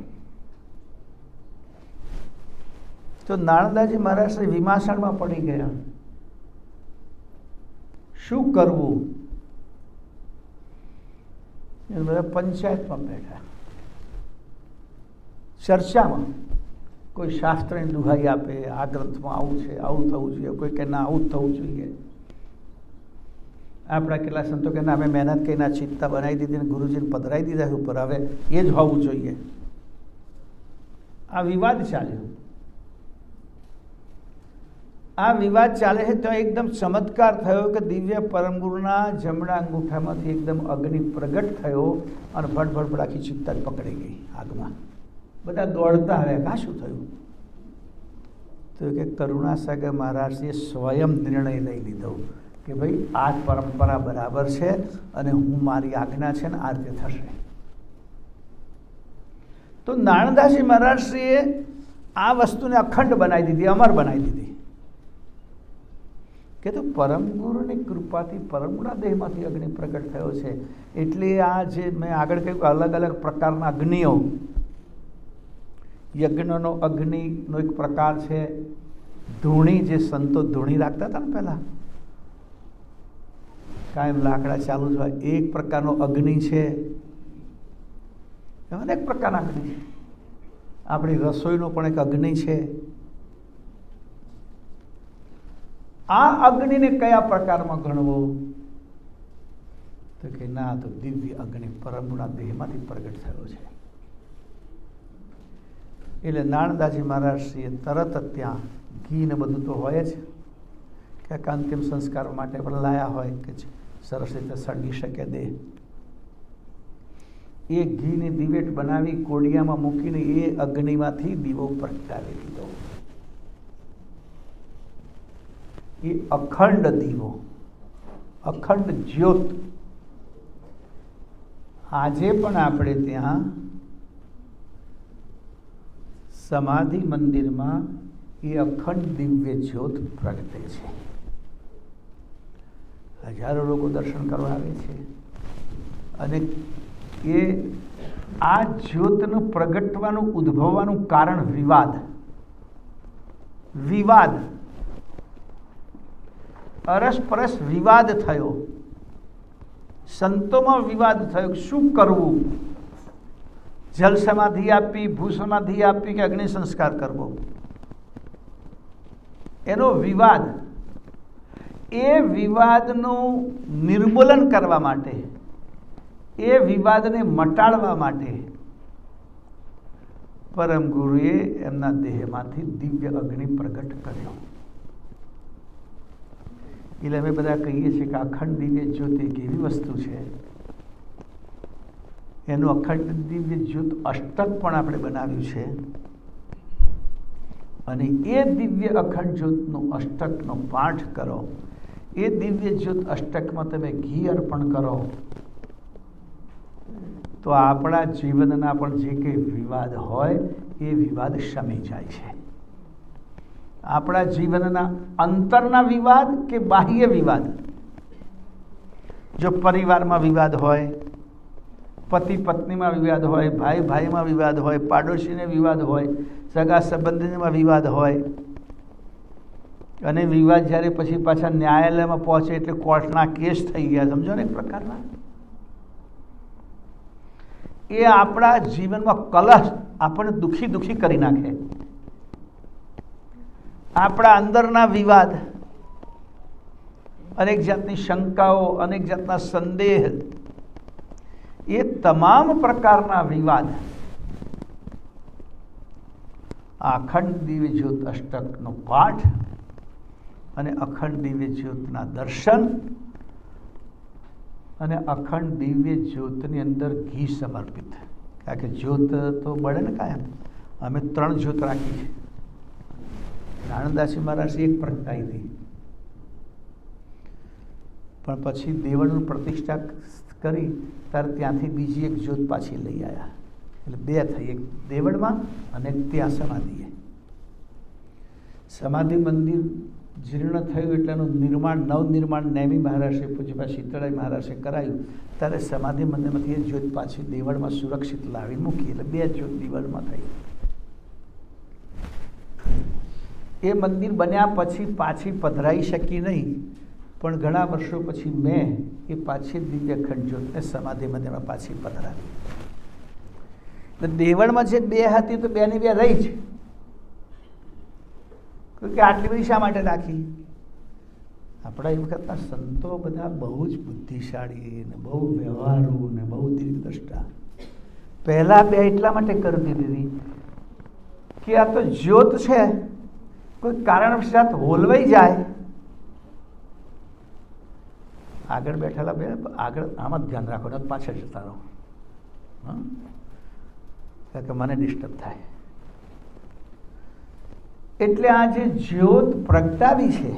તો નાણદાજી મહારાજ શ્રી વિમાસણમાં પડી ગયા. શું કરવું? એ બધા પંચાયતમાં બેઠા, ચર્ચામાં. કોઈ શાસ્ત્રની દુહાઈ આપે, આ ગ્રંથમાં આવું છે, આવું થવું જોઈએ, કોઈ કે ના આવું જ થવું જોઈએ. આપણા કેટલા સંતો કે ના અમે મહેનત કરીને ચિત્તા બનાવી દીધી ને ગુરુજીને પધરાવી દીધા ઉપર, હવે એ જ હોવું જોઈએ. આ વિવાદ ચાલ્યો. આ વિવાદ ચાલે છે તો એકદમ ચમત્કાર થયો કે દિવ્ય પરમગુરુના જમણા અંગૂઠામાંથી એકદમ અગ્નિ પ્રગટ થયો અને ભડભડ આખી ચિત્તા પકડી ગઈ આગમાં. બધા દોડતા આવ્યા, કા શું થયું? તો કે કરુણાસાગર મહારાજે સ્વયં નિર્ણય લઈ લીધો કે ભાઈ આ પરંપરા બરાબર છે અને હું મારી આજ્ઞા છે ને આ રીતે થશે. તો નાણદાસજી મહારાજશ્રીએ આ વસ્તુને અખંડ બનાવી દીધી, અમર બનાવી દીધી. કે તો પરમગુરુની કૃપાથી પરમગુરુના દેહમાંથી અગ્નિ પ્રગટ થયો છે. એટલે આ જે મેં આગળ કહ્યું અલગ અલગ પ્રકારના અગ્નિઓ, યજ્ઞનો અગ્નિનો એક પ્રકાર છે ધૂણી, જે સંતો ધૂણી રાખતા હતા ને પહેલા, કાયમ લાકડા ચાલુ જ હોય, એક પ્રકારનો અગ્નિ છે. અનેક પ્રકારના અગ્નિ છે. આપણી રસોઈનો પણ એક અગ્નિ છે. આ અગ્નિને કયા પ્રકારમાં ગણવો? તો કે ના, તો દિવ્ય અગ્નિ પરમગુરુના દેહમાંથી પ્રગટ થયો છે. એટલે નાણદાસજી મહારાજશ્રીએ તરત જ ત્યાં ઘી ને બધું તો હોય જ, ક્યાંક અંતિમ સંસ્કાર માટે પણ લાયા હોય કે સરસ રીતે સળગી શકે દેહ. એ ઘીની દિવેટ બનાવી કોડિયામાં મૂકીને એ અગ્નિમાંથી દીવો પ્રગટાવી દીધો. એ અખંડ દીવો, અખંડ જ્યોત. આજે પણ આપણે ત્યાં સમાધિ મંદિરમાં એ અખંડ દિવ્ય જ્યોત પ્રગટે છે. હજારો લોકો દર્શન કરવા આવે છે. અને એ આ જ્યોતનું પ્રગટવાનું ઉદ્ભવવાનું કારણ વિવાદ અરસપરસ વિવાદ થયો. સંતોમાં વિવાદ થયો કે શું કરવું, જલ સમાધિ આપી, ભૂ સમાધિ આપી કે અગ્નિ સંસ્કાર કરવો. એનો વિવાદ, એ વિવાદનું નિર્મૂલન કરવા માટે, એ વિવાદને મટાડવા માટે પરમ ગુરુએ એમના દેહમાંથી દિવ્ય અગ્નિ પ્રગટ કર્યો. એટલે અમે બધા કહીએ છીએ કે અખંડ દિવ્ય જ્યોત એક એવી વસ્તુ છે, એનું અખંડ દિવ્ય જ્યોત અષ્ટક પણ આપણે બનાવ્યું છે. અને એ દિવ્ય અખંડ જ્યોતનું અષ્ટકનો પાઠ કરો. એ દિવ્ય જ્યોત અષ્ટકમાં તમે ઘી અર્પણ કરો તો આપણા જીવનના પણ જે કંઈ વિવાદ હોય એ વિવાદ શમી જાય છે. આપણા જીવનના અંતરના વિવાદ કે બાહ્ય વિવાદ, જો પરિવારમાં વિવાદ હોય, પતિ પત્નીમાં વિવાદ હોય, ભાઈ ભાઈમાં વિવાદ હોય, પાડોશીને વિવાદ હોય, સગા સંબંધીમાં વિવાદ હોય, અને વિવાદ જ્યારે પછી પાછા ન્યાયાલયમાં પહોંચે એટલે કોર્ટના કેસ થઈ ગયા, સમજો ને એક પ્રકારના. એ આપણા જીવનમાં કલહ આપણને દુઃખી કરી નાખે. આપણા અંદરના વિવાદ, અનેક જાતની શંકાઓ, અનેક જાતના સંદેહ, એ તમામ પ્રકારના વિવાદ અખંડ દિવ્ય જ્યોત અષ્ટકનો પાઠ અને અખંડ દિવ્ય જ્યોતના દર્શન અને અખંડ દિવ્ય જ્યોતની અંદર ઘી સમર્પિત. કારણ કે જ્યોત તો બળે ને કાયમ. અમે 3 જ્યોત રાખી છે. નાનંદાસી મહારાજે એક પ્રગટાઈ હતી, પણ પછી દેવળનું પ્રતિષ્ઠા કરી ત્યારે ત્યાંથી બીજી એક જ્યોત પાછી લઈ આવ્યા. એટલે 2 થઈ, એક દેવળમાં અને ત્યાં સમાધિએ. સમાધિ મંદિર જીર્ણ થયું એટલે એનું નિર્માણ, નવનિર્માણ નેમી મહારાજે, પૂજ્યપા શીતળાઈ મહારાજે કરાયું. ત્યારે સમાધિ મંદિરમાંથી એ જ્યોત પાછી દેવળમાં સુરક્ષિત લાવી મૂકી. એટલે 2 જ્યોત દેવળમાં થઈ. એ મંદિર બન્યા પછી પાછી પધરાઈ શકી નહીં, પણ ઘણા વર્ષો પછી મેં એ પાછી દિવ્ય અખંડ જ્યોતને સમાધિ મંદિરમાં પાછી પધરાવી. એટલે દેવળમાં જે 2 હતી તો 2 ની 2 રહી જ. કે આટલી બધી શા માટે રાખી? આપણા એ વખતના સંતો બધા બહુ જ બુદ્ધિશાળી ને બહુ વ્યવહારુ ને બહુ દીર્ઘદ્રષ્ટા. પહેલા 2 એટલા માટે કરી દીધી કે આ તો જ્યોત છે, કોઈ કારણવશાત હોલવાઈ જાય, આગળ બેઠેલા 2 આગળ આમાં જ ધ્યાન રાખો, ને પાછળ જતા રહો, કે મને ડિસ્ટર્બ થાય. એટલે આ જે જ્યોત પ્રગટાવી છે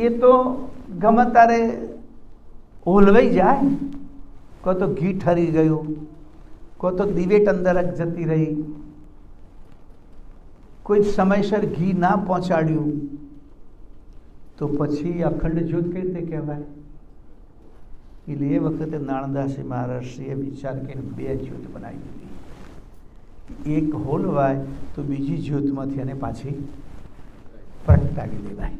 એ તો ગમે તારે હોલવાઈ જાય. કો તો ઘી ઠરી ગયું, કો તો દિવેટ અંદર જ જતી રહી, કોઈ સમયસર ઘી ના પહોંચાડ્યું તો પછી અખંડ જ્યોત કઈ રીતે કહેવાય? એટલે એ વખતે નાણદાસી મહારાજશ્રીએ વિચાર કરીને 2 જ્યોત બનાવી દીધી. એક હોલવાય તો બીજી જ્યોતમાંથી એને પાછી પ્રગટાવી દેવાય.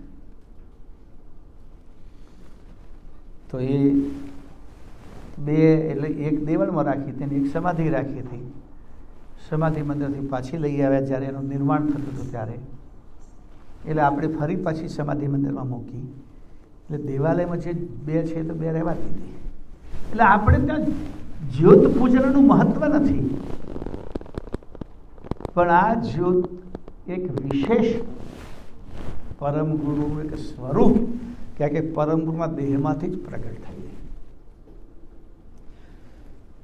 તો એ 2 એટલે એક દેવળમાં રાખી હતી અને એક સમાધિ રાખી હતી. સમાધિ મંદિરથી પાછી લઈ આવ્યા જ્યારે એનું નિર્માણ થતું હતું ત્યારે. એટલે આપણે ફરી પાછી સમાધિ મંદિરમાં મૂકી. એટલે દેવાલયમાં જે 2 છે તો 2 રહેવા દીધી. એટલે આપણે ત્યાં જ્યોત પૂજનનું મહત્વ નથી, પણ આ જ્યોત એક વિશેષ પરમ ગુરુનું એક સ્વરૂપ, કે પરમ ગુરુના દેહમાંથી જ પ્રગટ થઈએ.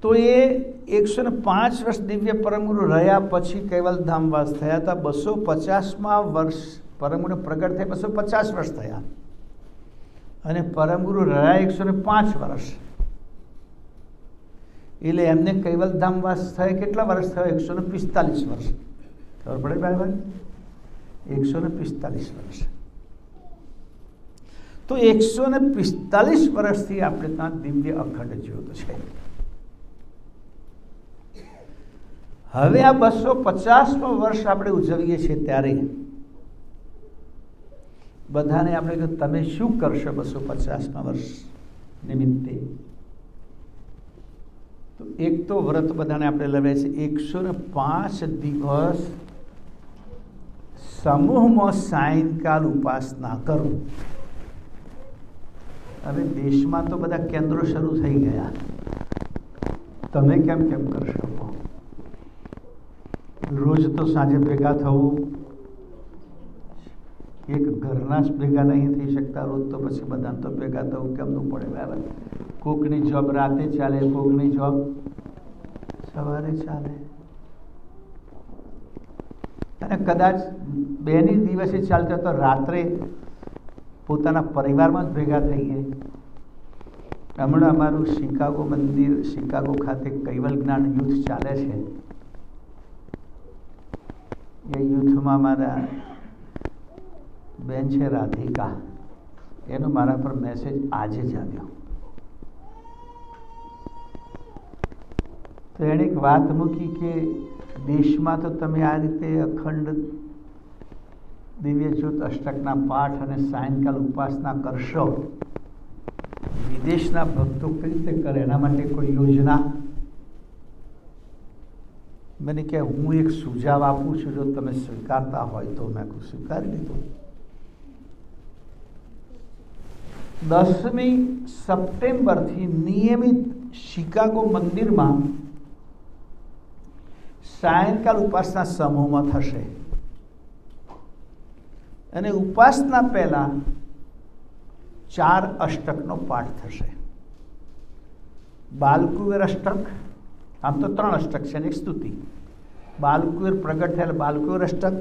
તો એ 105 વર્ષ દિવ્ય પરમગુરુ રહ્યા પછી કૈવલધામવાસ થયા હતા. 250મા વર્ષ પરમગુરુ પ્રગટ થયા, 250 વર્ષ થયા, અને પરમગુરુ રહ્યા 105 વર્ષ. એટલે એમને કૈવલધામવાસ થયા કેટલા વર્ષ થયા? 145 વર્ષ. ખબર પડે બરાબર? 145 વર્ષ. તો 145 વર્ષથી આપણે ત્યાં દિવ્ય અખંડ જ્યોત છે. હવે આ 250મો વર્ષ આપણે ઉજવીએ છીએ ત્યારે બધાને આપણે કહ્યું તમે શું કરશો 250મા વર્ષ નિમિત્તે? તો એક તો વ્રત બધાને આપણે લઈએ છીએ 105 દિવસ સમૂહમાં સાયંકાલ ઉપાસના કરો. હવે દેશમાં તો બધા કેન્દ્રો શરૂ થઈ ગયા, તમે કેમ કરશો? રોજ તો સાંજે ભેગા થવું, એક ઘરના જ ભેગા નહીં થઈ શકતા, રોજ તો પછી બધા તો ભેગા થવું કેમનું પડે? બરાબર. કોકની જોબ રાતે ચાલે, કોકની જોબ સવારે ચાલે, અને કદાચ બેની દિવસે ચાલતા તો રાત્રે પોતાના પરિવારમાં જ ભેગા થઈએ. હમણાં અમારું શિકાગો મંદિર, શિકાગો ખાતે કૈવલ જ્ઞાન યુથ ચાલે છે. એ યુથમાં મારા બેન છે રાધિકા, એનો મારા પર મેસેજ આજે જ આવ્યો. તો એણે એક વાત મૂકી કે દેશમાં તો તમે આ રીતે અખંડ દિવ્ય જ્યોત અષ્ટકના પાઠ અને સાયંકાલ ઉપાસના કરશો, વિદેશના ભક્તો કઈ રીતે કરે? એના માટે કોઈ યોજના? મને કે હું એક સુઝાવ આપું છું, જો તમે સ્વીકારતા હોય તો. મેં સ્વીકારી લીધું. 10મી સપ્ટેમ્બરથી નિયમિત શિકાગો મંદિરમાં સાયંકાલ ઉપાસના સમૂહમાં થશે, અને ઉપાસના પહેલા 4 અષ્ટકનો પાઠ થશે. બાલકુવેર અષ્ટક, આમ તો 3 અષ્ટક છે, એક સ્તુતિ. બાલકુવેર પ્રગટ થયેલ બાલકુવેર અષ્ટક,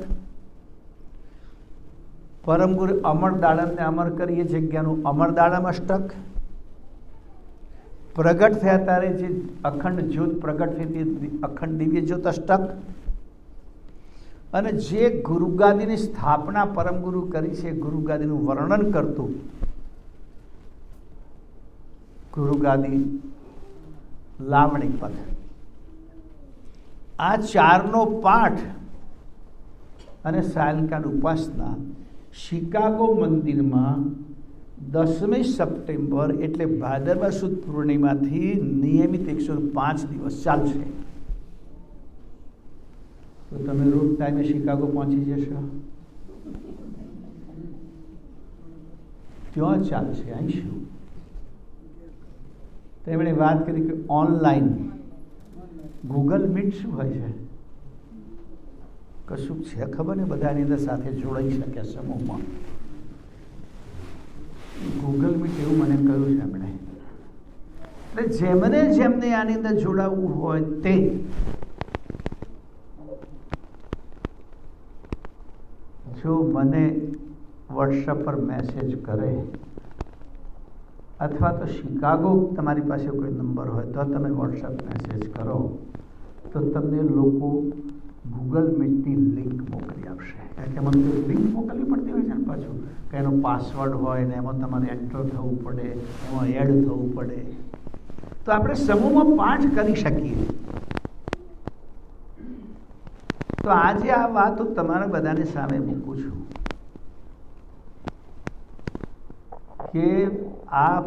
પરમ ગુરુ અમરદાળમને અમર કરીએ જગ્યાનું અમરદાળમ અષ્ટક, પ્રગટ થયા ત્યારે જે અખંડ જ્યોત પ્રગટ થઈ તે અખંડ દિવ્ય જ્યોત અષ્ટક, અને જે ગુરુગાદીની સ્થાપના પરમ ગુરુ કરી છે ગુરુગાદીનું વર્ણન કરતું ગુરુગાદી લાવણી પદ. આ 4નો પાઠ અને સાયંકાલ ઉપાસના શિકાગો મંદિરમાં 10મી સપ્ટેમ્બર એટલે ભાદરવા સુદ પૂર્ણિમાથી નિયમિત 105 દિવસ ચાલશે. તો તમે રોજ ટાઈમે શિકાગો પહોંચી જશો. ક્યાં ચાલશે? અહીં શું? તેમણે વાત કરી કે ઓનલાઈન ગૂગલ મીટ શું હોય છે? કશું છે ખબર ને? બધાની અંદર સાથે જોડાઈ શકે સમૂહમાં. ગૂગલ મીટ એવું મને કહ્યું છે એમણે. એટલે જેમને આની અંદર જોડાવવું હોય તે જો મને વોટ્સએપ પર મેસેજ કરે, અથવા તો શિકાગો તમારી પાસે કોઈ નંબર હોય તો તમે વોટ્સએપ મેસેજ કરો, તો તમને લોકો ગૂગલ મીટની લિંક મોકલી આપશે. કારણ કે મને લિંક મોકલવી પડતી હોય છે ને, પાછું કે એનો પાસવર્ડ હોય ને એમાં તમારે એન્ટર થવું પડે, એમાં એડ થવું પડે. તો આપણે સમૂહમાં પાઠ કરી શકીએ. તો આજે આ વાતો તમારા બધાની સામે મૂકું છું કે આ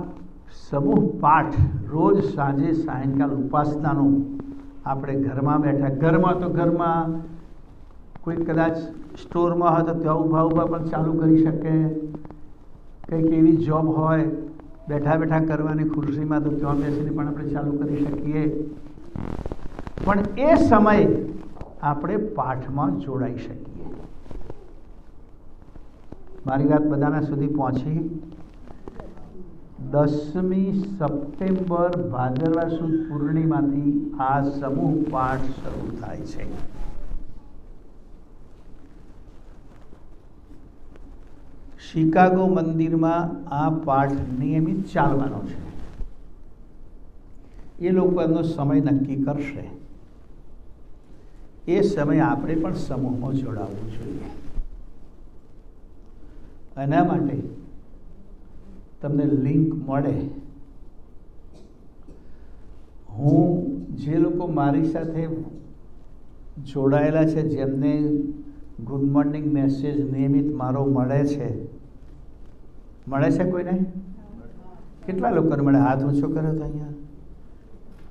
સમૂહ પાઠ રોજ સાંજે સાયંકાલ ઉપાસનાનો આપણે ઘરમાં બેઠા, ઘરમાં તો ઘરમાં કોઈ કદાચ સ્ટોરમાં હોય તો ત્યાં ઊભા પણ ચાલુ કરી શકે. કંઈક એવી જોબ હોય બેઠા કરવાની ખુરશીમાં, તો ત્યાં બેસીને પણ આપણે ચાલુ કરી શકીએ. પણ એ સમયે આપણે પાઠમાં જોડાઈ શકીએ. મારી વાત બધાના સુધી પહોંચી? 10મી સપ્ટેમ્બર ભાદરવા સુદ પૂર્ણિમાથી આ સમૂહ પાઠ શરૂ થાય છે. શિકાગો મંદિરમાં આ પાઠ નિયમિત ચાલવાનો છે. એ લોકો એમનો સમય નક્કી કરશે. એ સમયે આપણે પણ સમૂહમાં જોડાવવું જોઈએ. એના માટે તમને લિંક મળે. હું જે લોકો મારી સાથે જોડાયેલા છે, જેમને ગુડ મોર્નિંગ મેસેજ નિયમિત મારો મળે છે કોઈને? કેટલા લોકોને મળે? હાથ ઊંચો કર્યો તો અહીંયા.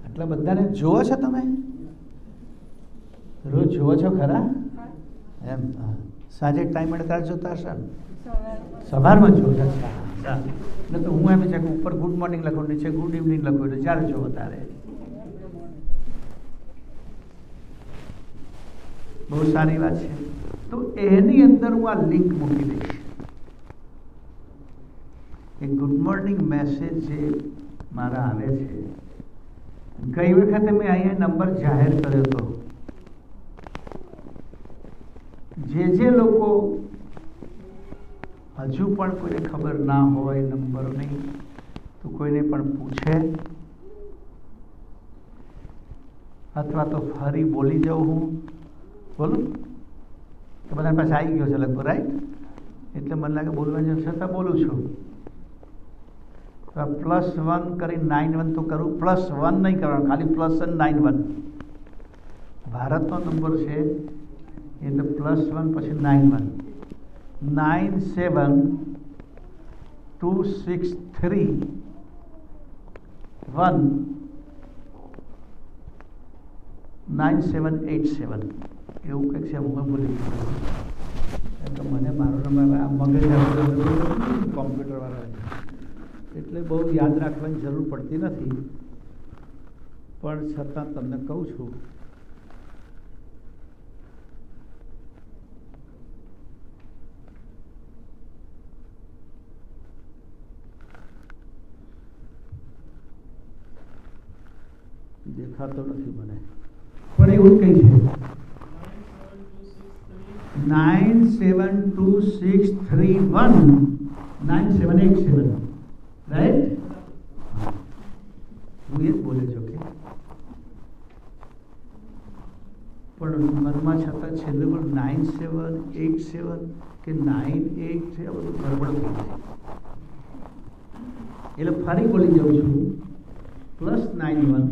આટલા બધાને જુઓ છો તમે? રોજ જુઓ છો ખરા? એમ સાંજે ટાઈમ મળે ત્યારે જોતા હશે ને? સવારમાં જુઓ છો? એટલે તો હું એમ છે કે ઉપર ગુડ મોર્નિંગ લખું, નીચે ગુડ ઇવનિંગ લખું, એટલે જ્યારે જુઓ ત્યારે. બહુ સારી વાત છે. તો એની અંદર હું આ લિંક મૂકી દઈશ. એ ગુડ મોર્નિંગ મેસેજ જે મારા આવે છે, ગઈ વખતે મેં અહીંયા નંબર જાહેર કર્યો હતો. જે લોકો હજુ પણ કોઈને ખબર ના હોય નંબરની, તો કોઈને પણ પૂછે અથવા તો ફરી બોલી જાઉં. હું બોલું તો બધા પાસે આવી ગયો છે લગભગ, રાઈટ? એટલે મને લાગે બોલવાની છતાં બોલું છું. +1 કરી 91 તો કરું. +1 નહીં કરવાનું, ખાલી +9 1. ભારતનો નંબર છે એટલે +1 પછી 91 972631 9787 એવું કંઈક છે. હું બોલી એટલે મને મારો નંબર આ મગજ કોમ્પ્યુટરવાળા એટલે બહુ યાદ રાખવાની જરૂર પડતી નથી, પણ છતાં તમને કહું છું. દેખાતો નથી મને, પણ એવું કઈ છે 972631 9787, રાઈટ? હું એ જ બોલે છો કે પણ મનમાં છતાં છેલ્લે પણ 9787 કે 98 છે, આ બધું ગડબડ થઈ જાય. એટલે ફરી બોલી જાઉં છું. +91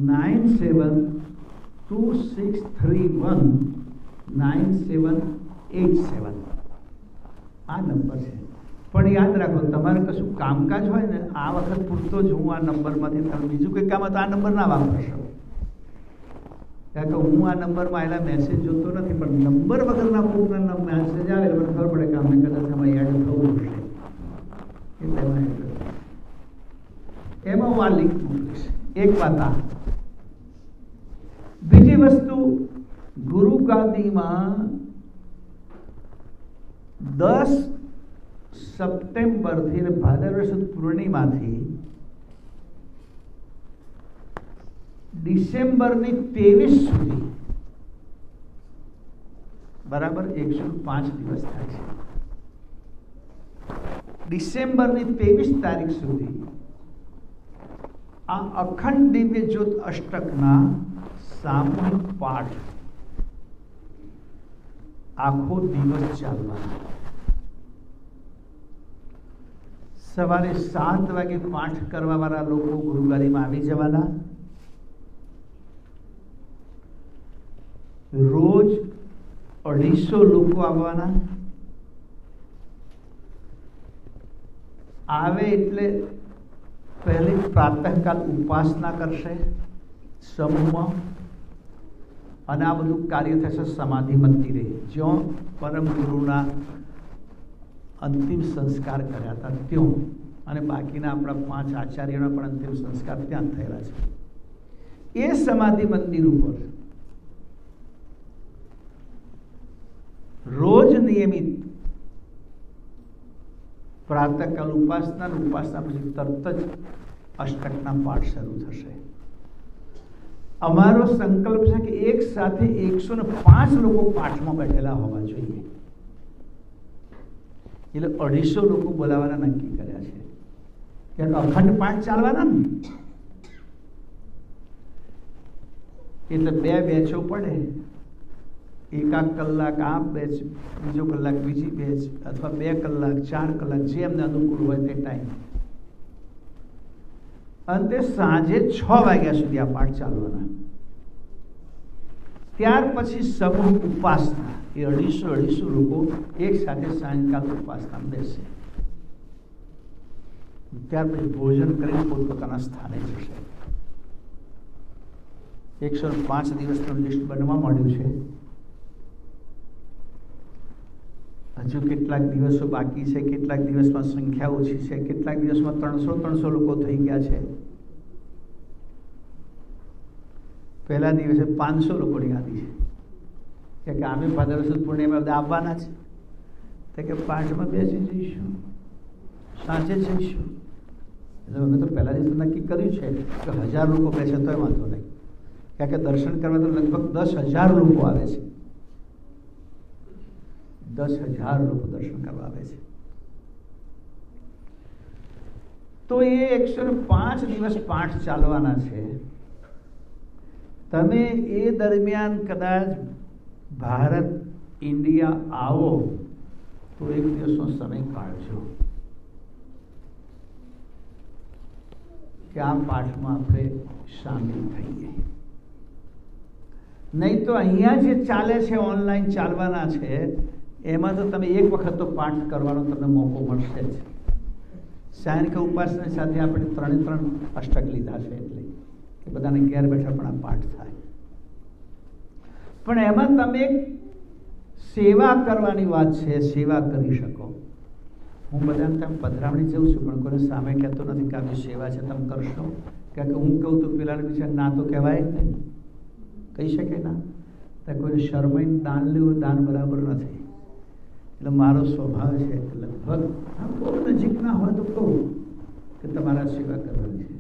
972631 9787 આ નંબર છે. પણ યાદ રાખો, તમારે કશું કામકાજ હોય ને, આ વખત પૂરતો જ હું આ નંબરમાંથી, તમે બીજું કંઈ કામ તો આ નંબર ના વાપરશો. કારણ કે હું આ નંબરમાં આવેલા મેસેજ જોતો નથી, પણ નંબર વગરના કોઈના મેસેજ આવે એટલે મને ખબર પડે કે અમને કદાચ આમાં એડ થવું પડશે. એટલે એમાં હું આ લિંક મોકલીશ. એક વાત આ. બીજી વસ્તુ, ગુરુ ગાદીમાં 10 સપ્ટેમ્બરથી એટલે ભાદરવા સુદ પૂર્ણિમાથી ડિસેમ્બરની 23 સુધી બરાબર 105 દિવસ થાય છે. ડિસેમ્બરની 23 તારીખ સુધી આ અખંડ દિવ્ય જ્યોત અષ્ટકના સામૂહિક પાઠ આખો દિવસ ચાલવાના. સવારે 7 વાગે પાઠ કરવા વાળા લોકો ગુરુગાદીમાં આવી જવાના. રોજ 250 લોકો આવવાના. આવે એટલે પહેલી પ્રાતઃકાલ ઉપાસના કરશે સમૂહમાં, અને આ બધું કાર્ય થશે સમાધિ મંદિરે, જ્યાં પરમ ગુરુના અંતિમ સંસ્કાર કર્યા હતા ત્યાં, અને બાકીના આપણા 5 આચાર્યોના પણ અંતિમ સંસ્કાર ત્યાં થયેલા છે. એ સમાધિ મંદિર ઉપર રોજ નિયમિત પ્રાતઃકાલ ઉપાસના, ઉપાસના પછી તરત જ અષ્ટકના પાઠ શરૂ થશે. અમારો સંકલ્પ છે કે એક સાથે 105 લોકો પાઠમાં બેઠેલા હોવા જોઈએ. એટલે 250 લોકો બોલાવવાના નક્કી કર્યા છે. કે અખંડ પાઠ ચાલવાના ને, એટલે 2 બેચો પડે. 1 કલાક આ બેચ, બીજો કલાક બીજી બેચ, અથવા 2 કલાક 4 કલાક જે એમને અનુકૂળ હોય તે ટાઈમ. અંતે સાંજે 6 વાગ્યા સુધી આ પાઠ ચાલવાના. ત્યાર પછી સમૂહ ઉપાસના, એ 250 લોકો એક સાથે સાયંકાલ ઉપાસના બેસે. ત્યાર પછી ભોજન કરીને પોતપોતાના સ્થાને જશે. 105 દિવસનું લિસ્ટ બનવા માંડ્યું છે. હજુ કેટલાક દિવસો બાકી છે, કેટલાક દિવસમાં સંખ્યા ઓછી છે, કેટલાક દિવસમાં 300 લોકો થઈ ગયા છે. પહેલા દિવસે 500 લોકોની યાદી છે કે આમે ભાદર સુદ પૂર્ણિમા બધા આવવાના છે, તો કે પાઠમાં બેસી જઈશું, સાંજે જઈશું. એટલે અમે તો પહેલા દિવસે નક્કી કર્યું છે કે 1000 લોકો બેસે તોય વાંધો નહીં, કારણ કે દર્શન કરવા તો લગભગ 10,000 લોકો આવે છે. 10,000 લોકો દર્શન કરવા આવે છે. તો એ 105 દિવસ પાઠ ચાલવાના છે. તમે એ દરમિયાન કદાચ ભારત, ઇન્ડિયા આવો તો એક દિવસનો સમય કાઢજો કે આ પાઠમાં આપણે સામેલ થઈએ. નહીં તો અહીંયા જે ચાલે છે, ઓનલાઈન ચાલવાના છે, એમાં તો તમે એક વખત તો પાઠ કરવાનો તમને મોકો મળશે જ. સાયનિક ઉપાસના સાથે આપણે 3 અષ્ટક લીધા છે, એટલે કે બધાને ઘેર બેઠા પણ આ પાઠ થાય. પણ એમાં તમે સેવા કરવાની વાત છે, સેવા કરી શકો. હું બધાને તમે પધરામણી જઉં છું, પણ કોઈને સામે કહેતો નથી કે આવી સેવા છે તમે કરશો. કારણ કે હું કહું તો પેલાને બીજા ના તો કહેવાય જ નહીં, કહી શકે ના. ત્યાં કોઈને શરમાઈને દાન લેવું, દાન બરાબર નથી. એટલે મારો સ્વભાવ છે કે લગભગ બહુ નજીક ના હોય તો કહું કે તમારા સેવા કરવાની છે.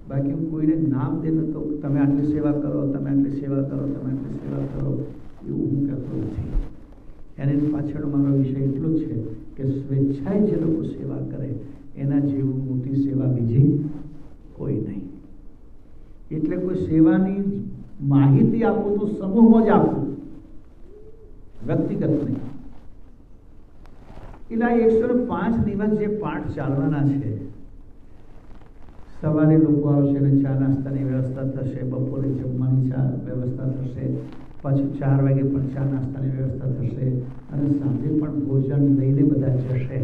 બાકી હું કોઈને નામ દે તો તમે આટલી સેવા કરો, તમે આટલી સેવા કરો, તમે આટલી સેવા કરો, એવું હું કહેતો નથી. એની પાછળ મારો વિષય એટલો જ છે કે સ્વેચ્છાએ જે લોકો સેવા કરે એના જેવું મોટી સેવા બીજી કોઈ નહીં. એટલે કોઈ સેવાની માહિતી આપું તો સમૂહમાં જ આપું, વ્યક્તિગત નહીં. એટલે 105 દિવસ જે પાઠ ચાલવાના છે, સવારે લોકો આવશે અને ચા નાસ્તાની વ્યવસ્થા થશે, બપોરે જમવાની ચા વ્યવસ્થા થશે, પાછું 4 વાગે પણ ચા નાસ્તાની વ્યવસ્થા થશે, અને સાંજે પણ ભોજન લઈને બધા જશે.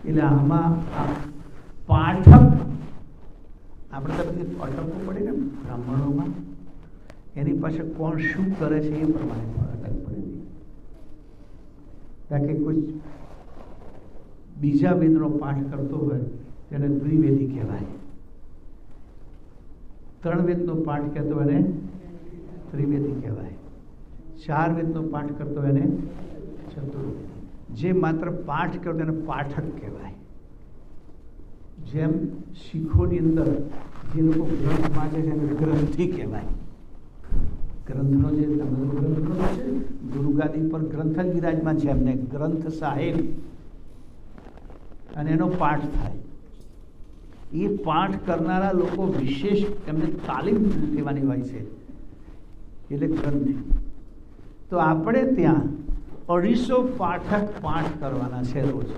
એટલે આમાં પાઠક આપણે તો બધી અટકવું પડે ને બ્રાહ્મણોમાં, એની પાસે કોણ શું કરે છે એ પ્રમાણે અટક પડે. કારણ કે કોઈ બીજા વેદનો પાઠ કરતો હોય તેને દ્વિવેદી કહેવાય. 3 વેદનો પાઠ કહેતો એને ત્રિવેદી કહેવાય. 4 વેદનો પાઠ કરતો એને ચતુર્વેદી. જે માત્ર પાઠ કરતો એને પાઠક કહેવાય. જેમ શીખોની અંદર જે લોકો ગ્રંથ વાંચે છે એને ગ્રંથિ કહેવાય. ગ્રંથનો જે ગ્રંથનો છે, ગુરુગાદી પર ગ્રંથ જ વિરાજમાન છે, એમને ગ્રંથ સાહેબ, અને એનો પાઠ થાય. એ પાઠ કરનારા લોકો વિશેષ એમને તાલીમ લેવાની હોય છે, એટલે ગ્રંથિ. તો આપણે ત્યાં 250 પાઠક પાઠ કરવાના છે રોજ,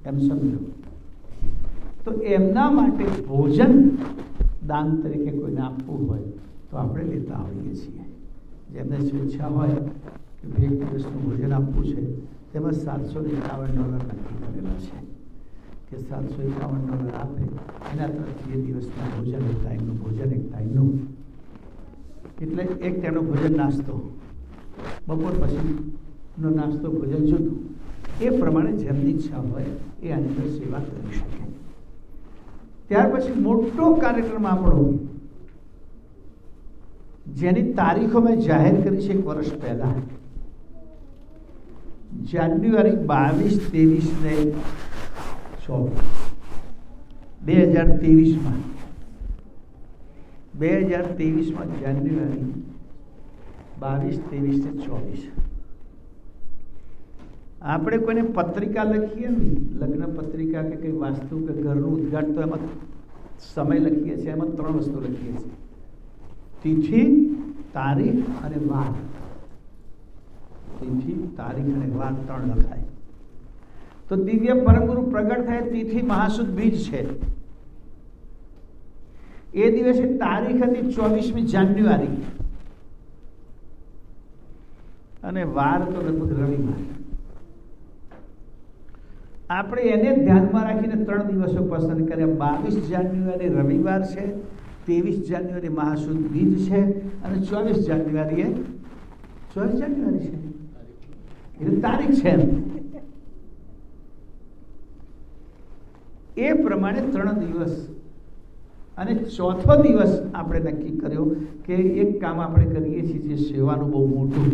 એમ સમજો. તો એમના માટે ભોજન દાન તરીકે કોઈને આપવું હોય તો આપણે લેતા આવીએ છીએ. જેમને સ્વેચ્છા હોય કે 2 દિવસનું ભોજન આપવું છે, તેમાં $751 નક્કી કરેલા છે કે $751 આપે એના તરફથી 2 દિવસનું ભોજન, 1 ટાઈમનું ભોજન, 1 ટાઈમનું, એટલે 1 ટાઈમનો ભોજન નાસ્તો, બપોર પછીનો નાસ્તો ભોજન જુદું. એ પ્રમાણે જેમની ઈચ્છા હોય એ આની અંદર સેવા કરી શકે. ત્યાર પછી મોટો કાર્યક્રમ આપણો, જેની તારીખો મેં જાહેર કરી છે 1 વર્ષ પહેલા, જાન્યુઆરી 22, 23 ને 2023માં 2023માં જાન્યુઆરી 22, 23 ને 24 આપણે કોઈને પત્રિકા લખીએ ને, લગ્ન પત્રિકા કે કંઈ વાસ્તુ કે ઘરનું ઉદ્ઘાટન, તો એમાં સમય લખીએ છીએ. એમાં 3 વસ્તુ લખીએ છીએ: તિથિ, તારીખ અને વાર. તિથિ, તારીખ અને વાર 3 લખાય. તો દિવ્ય પરમ ગુરુ પ્રગટ થાય તિથિ મહાસુદ બીજ છે. એ દિવસે તારીખ હતી 24મી જાન્યુઆરી અને વાર તો લગભગ રવિવાર. આપણે એને ધ્યાનમાં રાખીને 3 દિવસો પસંદ કર્યા. 22 જાન્યુઆરી રવિવાર છે, 23 જાન્યુઆરી મહાસુદ બીજ છે અને 24 જાન્યુઆરી છે એટલે તારીખ છે. એ પ્રમાણે 3 દિવસ અને ચોથો દિવસ આપણે નક્કી કર્યો કે એક કામ આપણે કરીએ છીએ જે સેવાનું બહુ મોટું,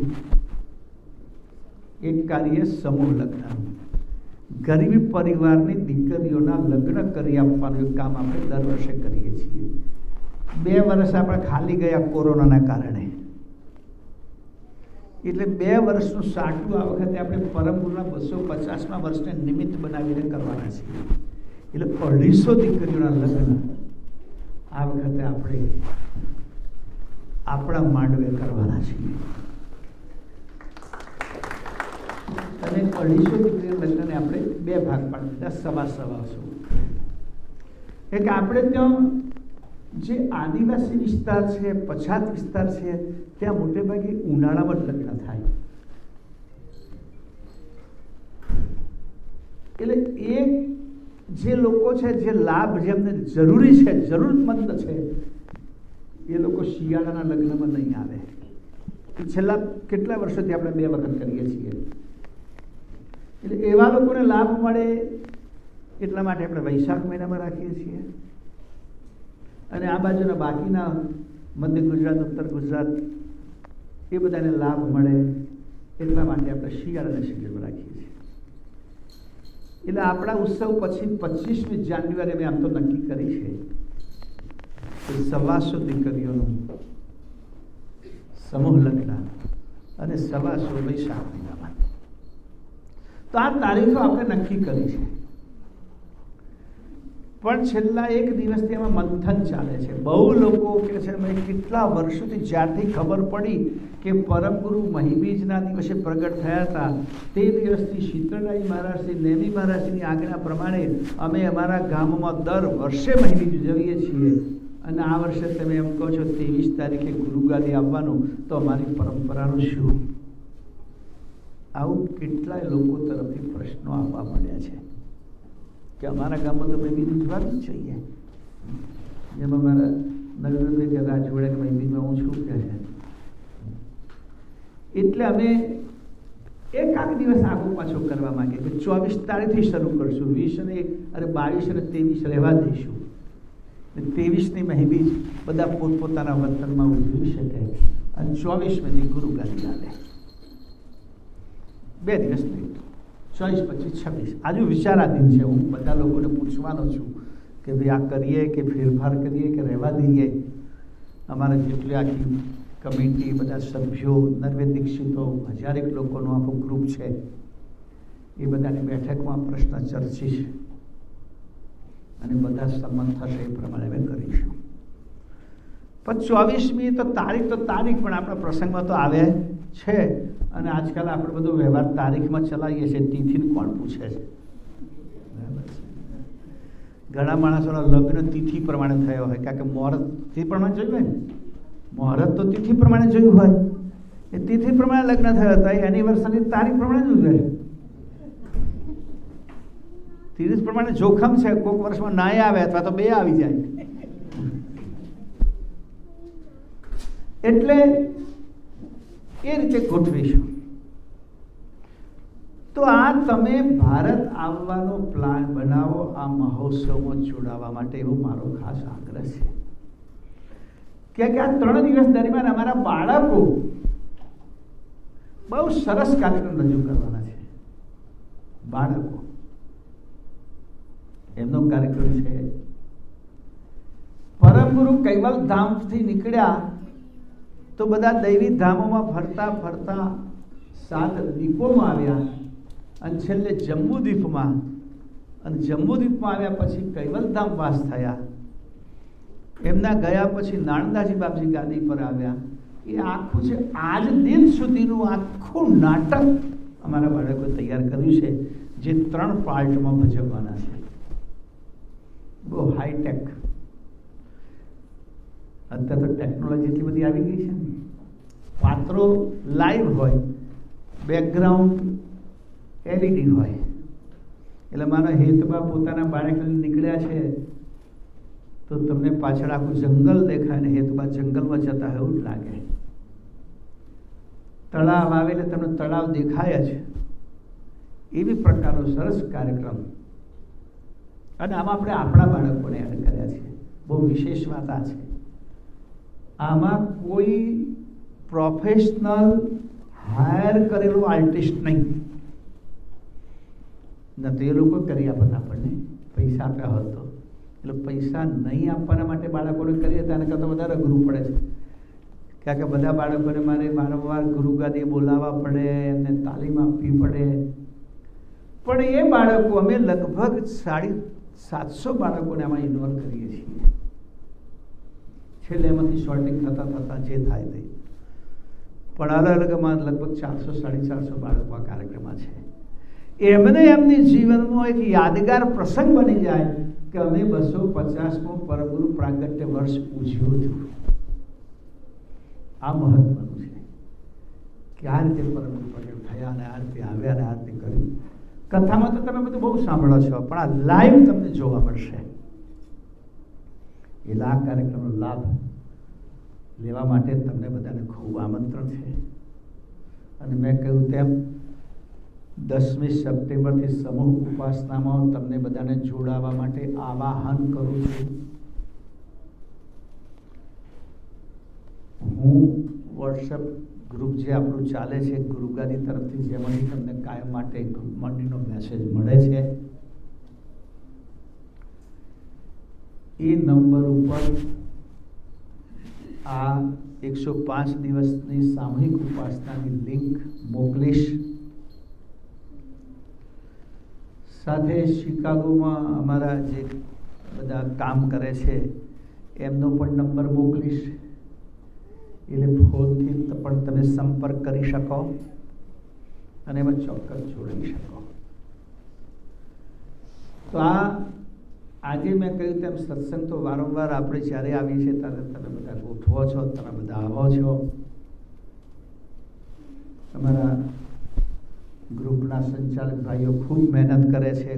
એક કાર્ય સમૂહ લગ્ન. ગરીબ પરિવારની દીકરીઓના લગ્ન કરી આપવાનું એક કામ આપણે દર વર્ષે કરીએ છીએ. 2 વર્ષ આપણે ખાલી ગયા કોરોનાના કારણે, એટલે 2 વર્ષનું સાટું આ વખતે આપણે પરમ ગુરુના 250મા વર્ષને નિમિત્ત બનાવીને કરવાના છીએ. એટલે 250 દીકરીઓના લગ્ન આ વખતે આપણે આપણા માંડવે કરવાના છીએ. અને 250 દીકરીઓના લગ્નને આપણે 2 ભાગ પાડી દીધા, સવા. એક આપણે ત્યાં જે આદિવાસી વિસ્તાર છે, પછાત વિસ્તાર છે, ત્યાં મોટે ભાગે ઉનાળામાં જ લગ્ન થાય. એટલે એ જે લોકો છે, જે લાભ જેમને જરૂરી છે, જરૂરતમંદ છે, એ લોકો શિયાળાના લગ્નમાં નહીં આવે. છેલ્લા કેટલા વર્ષોથી આપણે 2 વખત કરીએ છીએ. એટલે એવા લોકોને લાભ મળે એટલા માટે આપણે વૈશાખ મહિનામાં રાખીએ છીએ. અને આ બાજુના બાકીના મધ્ય ગુજરાત, ઉત્તર ગુજરાત, એ બધાને લાભ મળે એટલા માટે આપણે શિયાળાના શિબિરમાં રાખીએ છીએ. એટલે આપણા ઉત્સવ પછી 25મી જાન્યુઆરી અમે આમ તો નક્કી કરી છે કે 125 દીકરીઓનું સમૂહ લગ્ન અને 125 વૈશાખ મહિનામાં. તો આ તારીખો આપણે નક્કી કરી છે. પણ છેલ્લા 1 દિવસથી એમાં મંથન ચાલે છે. બહુ લોકો કહે છે મેં કેટલા વર્ષોથી જ્યારથી ખબર પડી કે પરમ ગુરુ મહીબીજના દિવસે પ્રગટ થયા હતા તે દિવસથી શીતળાઈ મહારાજથી, નેમી મહારાજની આજ્ઞા પ્રમાણે અમે અમારા ગામમાં દર વર્ષે મહીબીજ ઉજવીએ છીએ. અને આ વર્ષે તમે એમ કહો છો 23 તારીખે ગુરુગાદી આવવાનું, તો અમારી પરંપરાનું શું? આવું કેટલાય લોકો તરફથી પ્રશ્નો આવવા મળ્યા છે કે અમારા ગામમાં તો મહીબીજ ઉજવાતું જ જોઈએ. જેમાં મારા નરેન્દ્રભાઈ કે રાજવડે કે મહીબીજમાં હું છું કહે છે. એટલે અમે એકાદ દિવસ આગો પાછો કરવા માંગીએ કે 24 તારીખથી શરૂ કરશું, 20 અને 22 અને 23 રહેવા દઈશું. 23ની મહીબીજ બધા પોતપોતાના વતનમાં ઉજવી શકે અને 24મી ગુરુગાદી આવે. 2 દિવસ નહીં, 24, 25, 26 આજુ વિચારાધીન છે. હું બધા લોકોને પૂછવાનો છું કે ભાઈ આ કરીએ કે ફેરફાર કરીએ કે રહેવા દઈએ. અમારા જેટલી આખી કમિટી, બધા સભ્યો, નરવેદ દીક્ષિતો, 1000 લોકોનું આખું ગ્રુપ છે, એ બધાની બેઠકમાં પ્રશ્ન ચર્ચીશ અને બધા સંમત થશે એ પ્રમાણે અમે કરીશું. પણ 24મી તો તારીખ પણ આપણા પ્રસંગમાં તો આવે છે. અને આજકાલ આપણે બધો વ્યવહાર તારીખમાં ચલાવીએ છીએ, તિથિને કોણ પૂછે છે? ઘણા માણસોના લગ્ન તિથિ પ્રમાણે થયો હોય, કારણ કે મુહૂર્ત તિથિ પ્રમાણે જોયું હોય ને, મુહૂર્ત તો તિથિ પ્રમાણે જોયું હોય, એ તિથિ પ્રમાણે લગ્ન થયો હતો, એનિવર્સરી તારીખ પ્રમાણે જ ઉજવે. તિથિ પ્રમાણે જોખમ છે, કોઈક વર્ષમાં નાય આવે અથવા તો 2 આવી જાય. એટલે એ રીતે ગોઠવીશું. તો આ તમે ભારત આવવાનો પ્લાન બનાવો, આ મહોત્સવમાં જોડાવા માટે, એવો મારો ખાસ આગ્રહ છે. કે આ 3 દિવસ દરમિયાન અમારા બાળકો બહુ સરસ કાર્યક્રમ રજૂ કરવાના છે. બાળકો એમનો કાર્યક્રમ છે. પરમ ગુરુ કૈવલ ધામથી નીકળ્યા તો બધા દૈવી ધામોમાં ફરતા ફરતા 7 દ્વીપોમાં આવ્યા અને છેલ્લે જંબુદ્વીપમાં, અને જંબુદ્વીપમાં આવ્યા પછી કૈવલધામ વાસ થયા. એમના ગયા પછી નાણદાજી બાપજી ગાદી પર આવ્યા. એ આખું છે આજ દિન સુધીનું આખું નાટક અમારા બાળકોએ તૈયાર કર્યું છે, જે 3 પાર્ટમાં ભજવવાના છે. બહુ હાઈટેક. અત્યારે તો ટેકનોલોજી એટલી બધી આવી ગઈ છે ને, પાત્રો લાઈવ હોય, બેકગ્રાઉન્ડ LED હોય. એટલે માનો હેતબા પોતાના બાળક નીકળ્યા છે તો તમને પાછળ આખું જંગલ દેખાય ને હેતબા જંગલમાં જતા હોય એવું જ લાગે. તળાવ આવે એટલે તમને તળાવ દેખાય જ. એવી પ્રકારનો સરસ કાર્યક્રમ. અને આમાં આપણે આપણા બાળકોને એડ કર્યા છે. બહુ વિશેષ વાત આ છે, આમાં કોઈ પ્રોફેશનલ હાયર કરેલું આર્ટિસ્ટ નહીં. ન તો એ લોકો કરી આપત આપણને, પૈસા આપ્યા હોત તો. એટલે પૈસા નહીં આપવાના માટે બાળકોને કરીએ તો આના કરતાં વધારે અઘરું પડે છે. કારણ કે બધા બાળકોને મારે વારંવાર ગુરુગાદીએ બોલાવવા પડે, એમને તાલીમ આપવી પડે. પણ એ બાળકો અમે લગભગ 750 બાળકોને આમાં ઇન્વોલ્વ કરીએ છીએ. છેલ્લે એમાંથી શોર્ટિંગ થતાં થતાં જે થાય તે. પણ અલગ અલગમાં લગભગ 400-450 બાળકો આ કાર્યક્રમમાં છે. એમને એમની જીવનમાં એક યાદગાર પ્રસંગ બની જાય કે અમે 250મો પરમગુરુ પ્રાગટ્ય વર્ષ ઉજવ્યું હતું. આ મહત્વનું છે કે આ રીતે પરમગુરુ પ્રગટ થયા અને આ રીતે આવ્યા અને આ રીતે કર્યું. કથામાં તો તમે બધું બહુ સાંભળો છો, પણ આ લાઈવ તમને જોવા મળશે. એટલે આ કાર્યક્રમનો લાભ લેવા માટે તમને બધાને ખૂબ આમંત્રણ છે. અને મેં કહ્યું તેમ 10મી સપ્ટેમ્બરથી સમૂહ ઉપાસનામાં તમને બધાને જોડાવા માટે આવાહન કરું છું. હું વોટ્સએપ ગ્રુપ જે આપણું ચાલે છે ગુરુગાદી તરફથી, જેમાંથી તમને કાયમ માટે ગ્રુપ મંડળનો મેસેજ મળે છે, એ નંબર ઉપર આ 105 દિવસની સામૂહિક ઉપાસનાની લિંક મોકલીશ. સાથે શિકાગોમાં અમારા જે બધા કામ કરે છે એમનો પણ નંબર મોકલીશ. એટલે ફોનથી પણ તમે સંપર્ક કરી શકો અને એમાં ચોક્કસ જોડાઈ શકો. તો આજે મેં કહ્યું તેમ સત્સંગ તો વારંવાર આપણે જ્યારે આવીએ છીએ ત્યારે તમે બધા ગોઠવો છો, તમે બધા આવો છો. તમારા ગ્રુપના સંચાલક ભાઈઓ ખૂબ મહેનત કરે છે.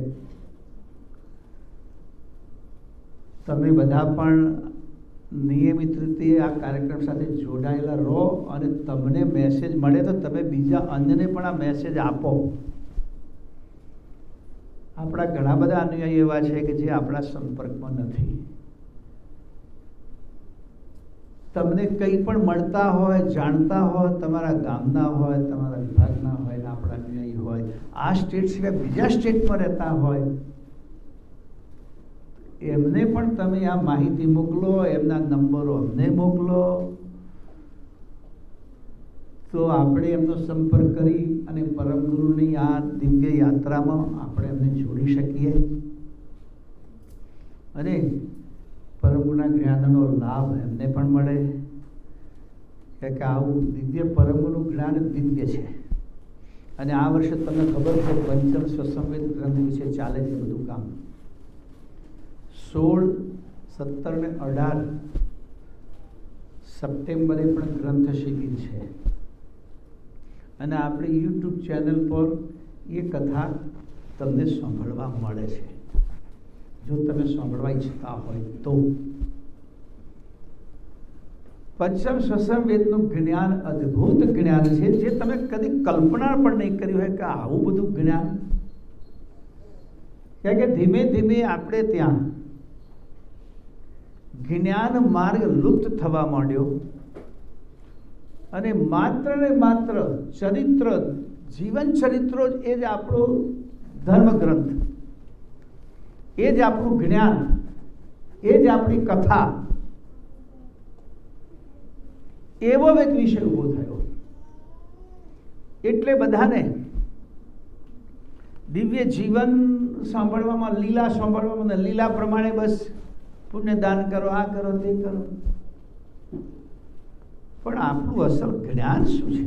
તમે બધા પણ નિયમિત રીતે આ કાર્યક્રમ સાથે જોડાયેલા રહો અને તમને મેસેજ મળે તો તમે બીજા અન્યને પણ આ મેસેજ આપો. આપણા ઘણા બધા અનુયાયી એવા છે કે જે આપણા સંપર્કમાં નથી. તમને કંઈ પણ મળતા હોય, જાણતા હોય, તમારા ગામના હોય, તમારા વિભાગના હોય, આપણા અનુયાયી હોય, આ સ્ટેટ સિવાય બીજા સ્ટેટમાં રહેતા હોય, એમને પણ તમે આ માહિતી મોકલો, એમના નંબરો અમને મોકલો, તો આપણે એમનો સંપર્ક કરી અને પરમ ગુરુની આ દિવ્ય યાત્રામાં આપણે એમને જોડી શકીએ અને પરમ ગુરુના જ્ઞાનનો લાભ એમને પણ મળે. કે આવું દિવ્ય પરમ ગુરુનું જ્ઞાન દિવ્ય છે. અને આ વર્ષે તમને ખબર છે પંચમ સ્વસંવેદ ગ્રંથ વિશે ચાલે છે બધું કામ. 16, 17 ને 18 સપ્ટેમ્બરે પણ ગ્રંથ શિબિર છે અને આપણી યુટ્યુબ ચેનલ પર એ કથા તમને સાંભળવા મળે છે, જો તમે સાંભળવા ઈચ્છતા હોય તો. પંચમ સ્વસંવેદનું જ્ઞાન અદ્ભુત જ્ઞાન છે, જે તમે કદી કલ્પના પણ નહીં કરી હોય કે આવું બધું જ્ઞાન. કારણ કે ધીમે ધીમે આપણે ત્યાં જ્ઞાન માર્ગ લુપ્ત થવા માંડ્યો અને માત્ર ને માત્ર ચરિત્ર, જીવન ચરિત્રો એ જ આપણો ધર્મ ગ્રંથ, એ જ આપણું જ્ઞાન, એ જ આપણી કથા. એવો એક વિષય ઊભો થયો. એટલે બધાને દિવ્ય જીવન સાંભળવામાં, લીલા સાંભળવામાં, લીલા પ્રમાણે બસ પુણ્યદાન કરો, આ કરો, તે કરો. પણ આપણું અસલ જ્ઞાન શું છે?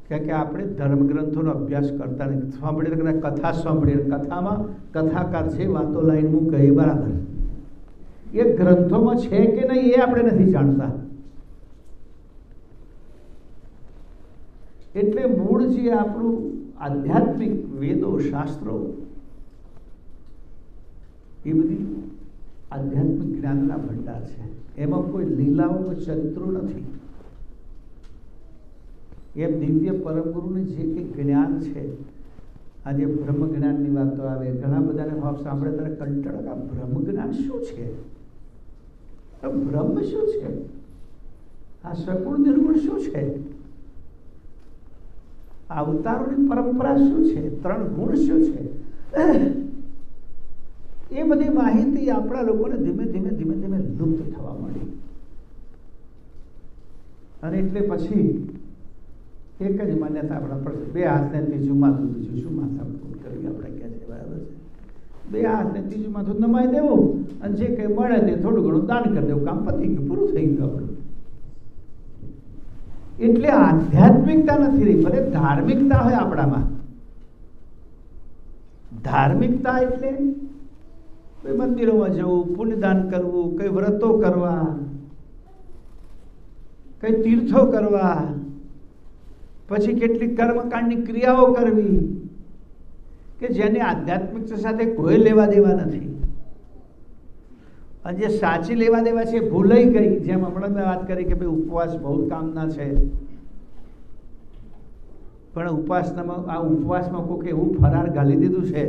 કારણ કે આપણે ધર્મગ્રંથોનો અભ્યાસ કરતા નથી. સાંભળીએ કથા સાંભળીએ, કથામાં કથાકાર જે વાતો લાઈન મૂકે એ બરાબર, એ ગ્રંથોમાં છે કે નહીં એ આપણે નથી જાણતા. એટલે મૂળ જે આપણું આધ્યાત્મિક વેદો, શાસ્ત્રો, એ બધી આધ્યાત્મિક જ્ઞાનના ભંડાર છે. એમાં કોઈ લીલાઓ, કોઈ ચરિત્રો નથી. એ દિવ્ય પરમ ગુરુનું જે કંઈ જ્ઞાન છે, આજે બ્રહ્મ જ્ઞાનની વાતો આવે, ઘણા બધાને ભાવ સાંભળે ત્યારે કંટાળો કે બ્રહ્મ જ્ઞાન શું છે, બ્રહ્મ શું છે, આ સગુણ નિર્ગુણ શું છે, અવતારોની પરંપરા શું છે, 3 ગુણ શું છે. એ બધી માહિતી આપણા લોકોને ધીમે ધીમે ધીમે ધીમે લુપ્ત થવા માંડી. અને એટલે પછી એક જ માન્યતા આપણા પર, 2 હાથને ત્રીજું માથું, બીજું શું માથા કરવી આપણે કહે છે, બરાબર છે. 2 હાથને ત્રીજું માથું નમાઈ દેવું, અને જે કંઈ મળે તે થોડું ઘણું દાન કરી દેવું, કામ પતી ગયું, પૂરું થઈ ગયું આપણું. એટલે આધ્યાત્મિકતા નથી રહી. ભલે ધાર્મિકતા હોય આપણામાં, ધાર્મિકતા એટલે કોઈ મંદિરોમાં જવું, પુણ્યદાન કરવું, કઈ વ્રતો કરવા, કઈ તીર્થો કરવા, પછી કેટલીક કર્મકાંડની ક્રિયાઓ કરવી કે જેને આધ્યાત્મિકતા સાથે કોઈ લેવા દેવા નથી. અને જે સાચી લેવા દેવા છે ભૂલાઈ ગઈ. જેમ હમણાં મેં વાત કરી કે ભાઈ ઉપવાસ બહુ કામના છે, પણ ઉપવાસમાં કોઈક એવું ફરાર ગાલી દીધું છે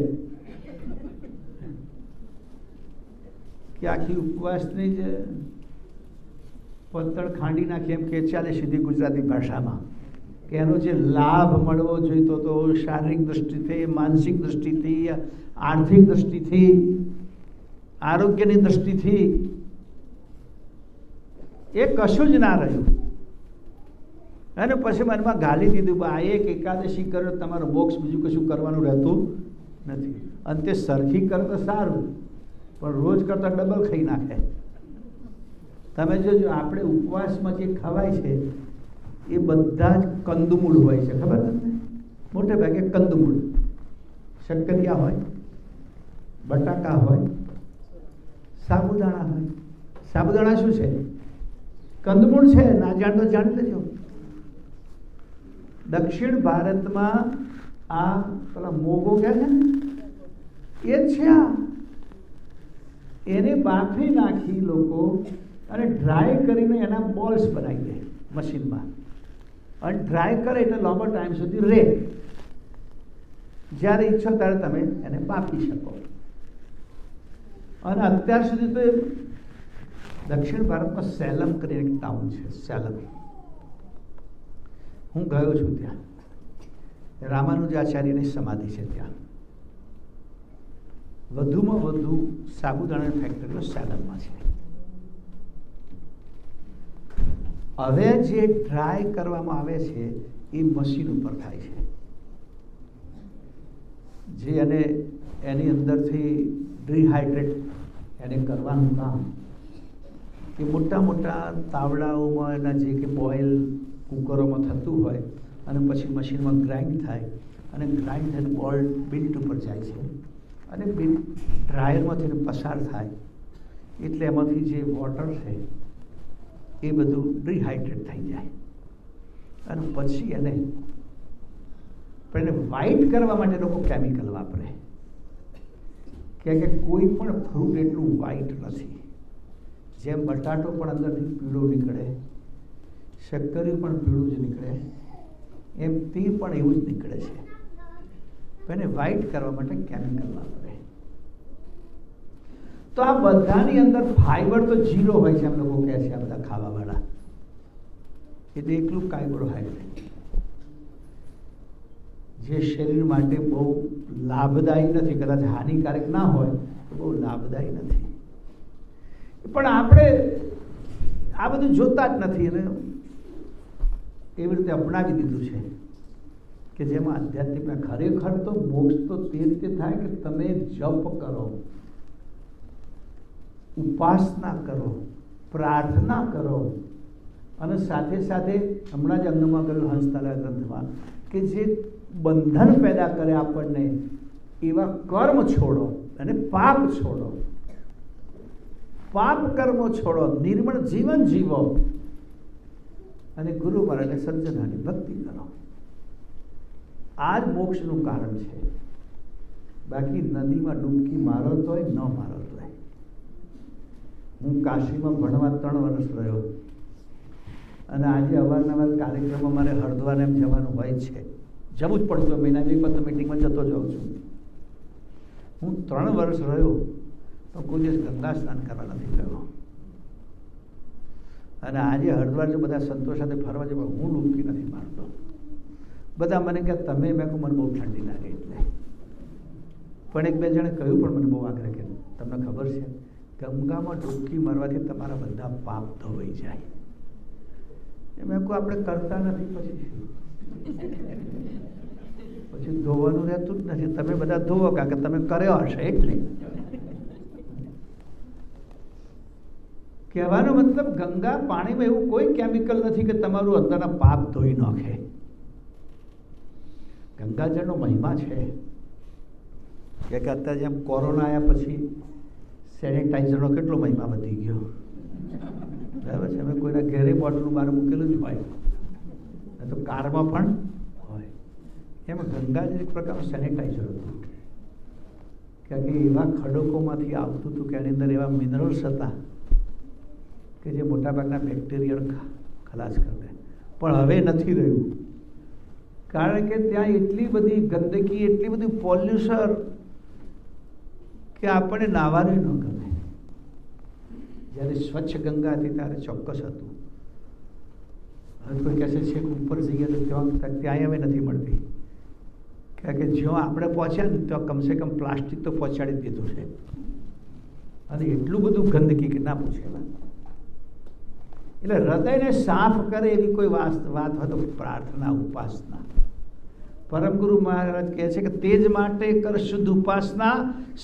કે આખી ઉપવાસની જ પત્તળ ખાંડી નાખી, એમ કે ચાલે સીધી ગુજરાતી ભાષામાં, કે એનો જે લાભ મળવો જોઈતો તો શારીરિક દ્રષ્ટિથી, માનસિક દ્રષ્ટિથી, આર્થિક દ્રષ્ટિથી, આરોગ્યની દ્રષ્ટિથી એ કશું જ ના રહ્યું. અને પછી મનમાં ગાલી દીધું, આ એક એકાદશી કરો તમારું બોક્સ, બીજું કશું કરવાનું રહેતું નથી. અને તે સરખી કરો તો સારું, પણ રોજ કરતા ડબલ ખાઈ નાખે. તમે જોજો, આપણે ઉપવાસમાં જે ખવાય છે એ બધા જ કંદમૂળ હોય છે, ખબર તમને? મોટે ભાગે કંદમૂળ, શક્કરિયા હોય, બટાકા હોય, સાબુદાણા હોય. સાબુદાણા શું છે? કંદમૂળ છે. ના જાણતો જાણી લેજો. દક્ષિણ ભારતમાં આ પેલા મોગો કહે છે ને, એ જ છે. આ એને બાફી નાખી લોકો અને ડ્રાય કરીને એના બોલ્સ બનાવી દે મશીનમાં, અને ડ્રાય કરે એટલે લાંબો ટાઈમ સુધી રહે. જ્યારે ઈચ્છો ત્યારે તમે એને બાફી શકો. અને અત્યાર સુધી તો દક્ષિણ ભારતમાં સેલમ કરીને એક ટાઉન છે, સેલમ. હું ગયો છું ત્યાં. રામાનુજાચાર્યની સમાધિ છે ત્યાં. વધુમાં વધુ સાબુદાણાની ફેક્ટરીઓ સેલમમાં છે. હવે જે ડ્રાય કરવામાં આવે છે એ મશીન ઉપર થાય છે, જે એની અંદરથી ડિહાઇડ્રેટ એને કરવાનું કામ એ મોટા મોટા તાવડાઓમાં એના જે કે બોઇલ કુકરોમાં થતું હોય, અને પછી મશીનમાં ગ્રાઇન્ડ થાય, અને ગ્રાઇન્ડ થઈને બોલ્ડ બિલ્ટ ઉપર જાય છે, અને બિલ્ટ ડ્રાયરમાંથી પસાર થાય, એટલે એમાંથી જે વોટર છે એ બધું ડિહાઇડ્રેટ થઈ જાય. અને પછી એને વ્હાઇટ કરવા માટે લોકો કેમિકલ વાપરે, કે કોઈ પણ ફ્રૂટ એટલું વ્હાઇટ નથી. જેમ બટાટો પણ અંદરથી પીળો નીકળે, શક્કરિયું પણ પીળું જ નીકળે, એમ તે પણ એવું જ નીકળે છે. એને વ્હાઇટ કરવા માટે કેમિકલ વાપરે. તો આ બધાની અંદર ફાઈબર તો 0 હોય છે, એમ લોકો કહે છે આ બધા ખાવાવાળા. એટલે એકલું કાર્બોહાઈડ્રેટ જે શરીર માટે બહુ લાભદાયી નથી, કદાચ હાનિકારક ના હોય તો બહુ લાભદાયી નથી. પણ આપણે આ બધું જોતા જ નથી અને એવી રીતે અપનાવી દીધું છે કે જેમાં આધ્યાત્મિકના ખરેખર તો મોક્ષ તો તે રીતે થાય કે તમે જપ કરો, ઉપાસના કરો, પ્રાર્થના કરો અને સાથે સાથે હમણાં જ અંગમાં કહ્યું હંસતાલા ગ્રંથમાં કે જે બંધન પેદા કરે આપણને એવા કર્મ છોડો અને પાપ છોડો, પાપ કર્મો છોડો, નિર્મળ જીવન જીવો અને ગુરુ મહારાજને સર્જનાની ભક્તિ કરો. આ જ મોક્ષનું કારણ છે. બાકી નદીમાં ડૂબકી મારો તોય ન મારો તોય. હું કાશીમાં ભણવા 3 વર્ષ રહ્યો અને આજે અવારનવાર કાર્યક્રમમાં મારે હરિદ્વાર એમ જવાનું હોય છે, જવું જ પડતું. મહિનાની એક વખત મિટિંગમાં જતો જાઉં છું. હું 3 વર્ષ રહ્યો તો કોઈ દિવસ ગંગા સ્નાન કરવા નથી ગયો. અને આજે હરિદ્વાર જો બધા સંતો સાથે ફરવા જવા હું ડૂબકી નથી મારતો. બધા મને કે તમે, મેં કહું મને બહુ ઠંડી લાગે એટલે. પણ 1-2 જણે કહ્યું પણ મને બહુ આગ્રહ કે તમને ખબર છે ગંગામાં ડૂબકી મારવાથી તમારા બધા પાપ ધોવાઈ જાય. મેં કહું આપણે કરતા નથી પછી ધોવાનું રહેતું જ નથી. તમે બધા ધોવો કારણ કે તમે કર્યો હશે એટલે. કહેવાનો મતલબ ગંગા પાણીમાં એવું કોઈ કેમિકલ નથી કે તમારું અંદરના પાપ ધોઈ નાખે. ગંગાજળનો મહિમા છે કે અત્યારે જેમ કોરોના આવ્યા પછી સેનિટાઈઝરનો કેટલો મહિમા વધી ગયો, બરાબર છે. અમે કોઈના ઘરે બોટલું બહાર મૂકેલું જ હોય, તો કારમાં પણ હોય. એમાં ગંગાજળ એક પ્રકારનું સેનિટાઈઝર હતું કારણ કે એવા ખડકોમાંથી આવતું હતું કે એની અંદર એવા મિનરલ્સ હતા કે જે મોટાભાગના બેક્ટેરિયા ખલાસ કરી દે. પણ હવે નથી રહ્યું કારણ કે ત્યાં એટલી બધી ગંદકી, એટલી બધી પોલ્યુશન કે આપણને નાહવાનું ન ગમે. જ્યારે સ્વચ્છ ગંગા હતી ત્યારે ચોક્કસ હતું. હવે કોઈ કહેશે છે કે ઉપર જઈએ તો ત્યાં હવે નથી મળતી કારણ કે જ્યાં આપણે પહોંચ્યા ને ત્યાં કમસે કમ પ્લાસ્ટિક તો પહોંચાડી દીધું છે અને એટલું બધું ગંદકી કે ના પૂછે. એટલે હૃદયને સાફ કરે એવી કોઈ વાત હોય તો પ્રાર્થના, ઉપાસના. પરમગુરુ મહારાજ કહે છે કે તેજ માટે કર શુદ્ધ ઉપાસના,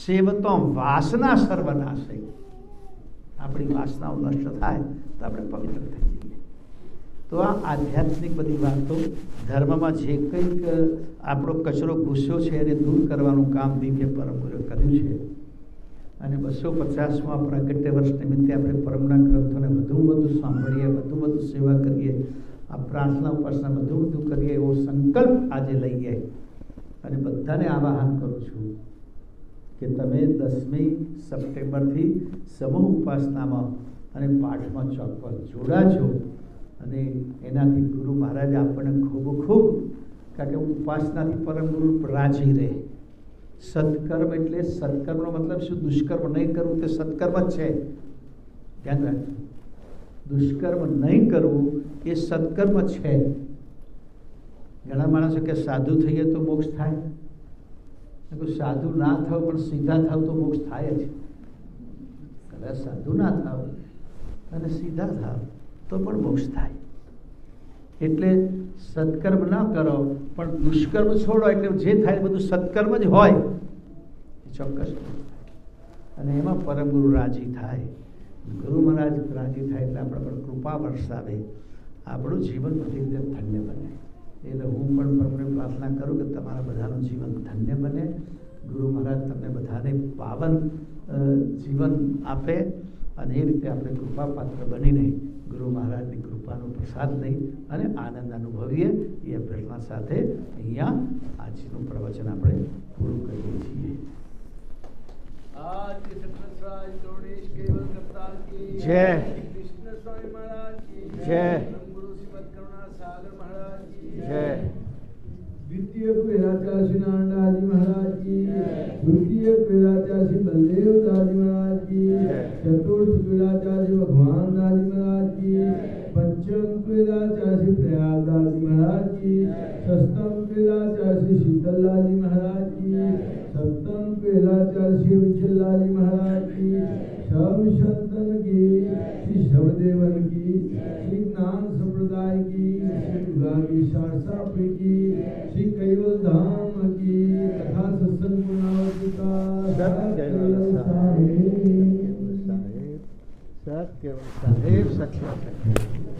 સેવતો વાસના સર્વનાશે. આપણી વાસનાઓ નષ્ટ થાય તો આપણે પવિત્ર થઈ જઈએ. તો આ આધ્યાત્મિક બધી વાતો, ધર્મમાં જે કંઈક આપણો કચરો ઘૂસ્યો છે એને દૂર કરવાનું કામ દિવ્ય પરમગુરુએ કર્યું છે. અને 250માં પ્રાગટ્ય વર્ષ નિમિત્તે આપણે પરમના ગ્રંથોને વધુ વધુ સાંભળીએ, વધુ વધુ સેવા કરીએ, આ પ્રાર્થના ઉપાસના વધુ કરીએ એવો સંકલ્પ આજે લઈએ. અને બધાને આવાહન કરું છું કે તમે 10મી સપ્ટેમ્બરથી સમૂહ ઉપાસનામાં અને પાઠમાં ચોક્કસ જોડાજો. અને એનાથી ગુરુ મહારાજે આપણને ખૂબ કારણ કે ઉપાસનાથી પરમ ગુરુ રાજી રહે. સત્કર્મ એટલે સત્કર્મનો મતલબ શું? દુષ્કર્મ નહીં કરવું તે સત્કર્મ જ છે, ધ્યાન રાખજો. દુષ્કર્મ નહીં કરવું એ સત્કર્મ છે. ઘણા માણસો કે સાધુ થઈએ તો મોક્ષ થાય. સાધુ ના થાવ પણ સીધા થાવ તો મોક્ષ થાય જ. કદાચ સાધુ ના થાવ અને સીધા થાવ તો પણ મોક્ષ થાય. એટલે સત્કર્મ ના કરો પણ દુષ્કર્મ છોડો એટલે જે થાય બધું સત્કર્મ જ હોય એ ચોક્કસ. અને એમાં પરમગુરુ રાજી થાય, ગુરુ મહારાજ રાજી થાય એટલે આપણા પર કૃપા વરસાવે, આપણું જીવન બધી રીતે ધન્ય બને. એટલે હું પણ પરમને પ્રાર્થના કરું કે તમારા બધાનું જીવન ધન્ય બને. ગુરુ મહારાજ તમને બધાને પાવન જીવન આપે અને એ રીતે આપણે કૃપાપાત્ર બનીને ગુરુ મહારાજની કૃપાનો પ્રસાદ લઈ અને આનંદ અનુભવીએ એ અભ્યર્થના સાથે અહીંયા આજનું પ્રવચન આપણે પૂરું કરીએ છીએ. જય કૃષ્ણ સ્વામી મહારાજ કી જય. ગુરુ શ્રીમદ કરુણા સાગર મહારાજ કી જય. દ્વિતીય કુવેરાચાર્ય શ્રી નારાયણદાસજી મહારાજ કી જય. તૃતીય કુવેરાચાર્ય શ્રી બલદેવદાસજી મહારાજ કી જય. ચતુર્થ કુવેરાચાર્ય શ્રી ભગવાનદાસજી મહારાજ કી જય. पंचम कविराचार्य श्री प्रयागदास जी महाराज की, षष्ठम कविराचार्य श्री शीतलदास जी महाराज की, श्री विठल्ला जी महाराज की, सब संतन की, श्री शवदेवन की, श्री ज्ञान संप्रदाय की, श्री विभागी शारसापी की, श्री कैवल धाम की, तथा सत्संग गुणावती का सत्य साहेब सत्य